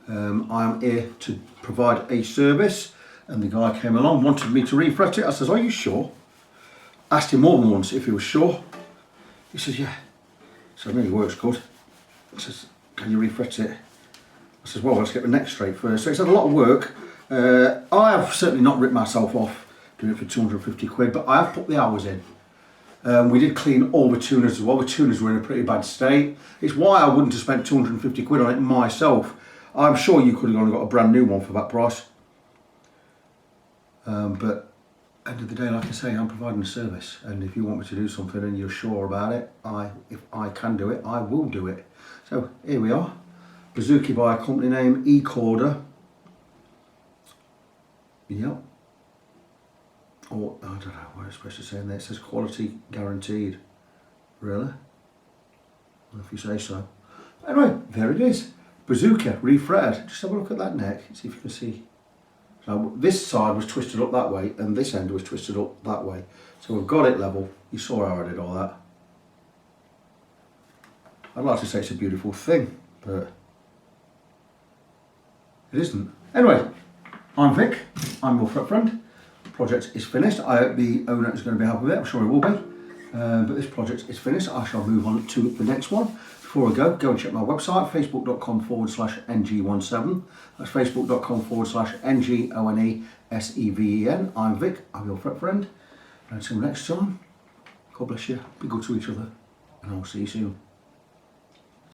[SPEAKER 1] I am here to provide a service, and the guy came along, wanted me to refret it. I says, are you sure? Asked him more than once if he was sure. He says, yeah. So it really works good. He says, can you refret it? I says, well, let's get the neck straight first. So it's had a lot of work. I have certainly not ripped myself off doing it for 250 quid, but I have put the hours in. We did clean all the tuners as well. The tuners were in a pretty bad state. It's why I wouldn't have spent 250 quid on it myself. I'm sure you could have gone and got a brand new one for that price. But end of the day, like I say, I'm providing a service, and if you want me to do something and you're sure about it, if I can do it, I will do it. So here we are. Bouzouki by a company name, E-Corder. Yep. Or, I don't know what it's supposed to say in there. It says quality guaranteed. Really? Well, if you say so. Anyway, there it is. Bouzouki, refretted. Just have a look at that neck, see if you can see. So this side was twisted up that way, and this end was twisted up that way. So we've got it level. You saw how I did all that. I'd like to say it's a beautiful thing, but it isn't. Anyway, I'm Vic. I'm your fret friend. Project is finished. I hope the owner is going to be happy with it. I'm sure he will be. But this project is finished. I shall move on to the next one. Before I go and check my website, facebook.com/ng17. That's facebook.com/NGONESEVEN. I'm Vic. I'm your fret friend. And until next time, God bless you. Be good to each other. And I'll see you soon.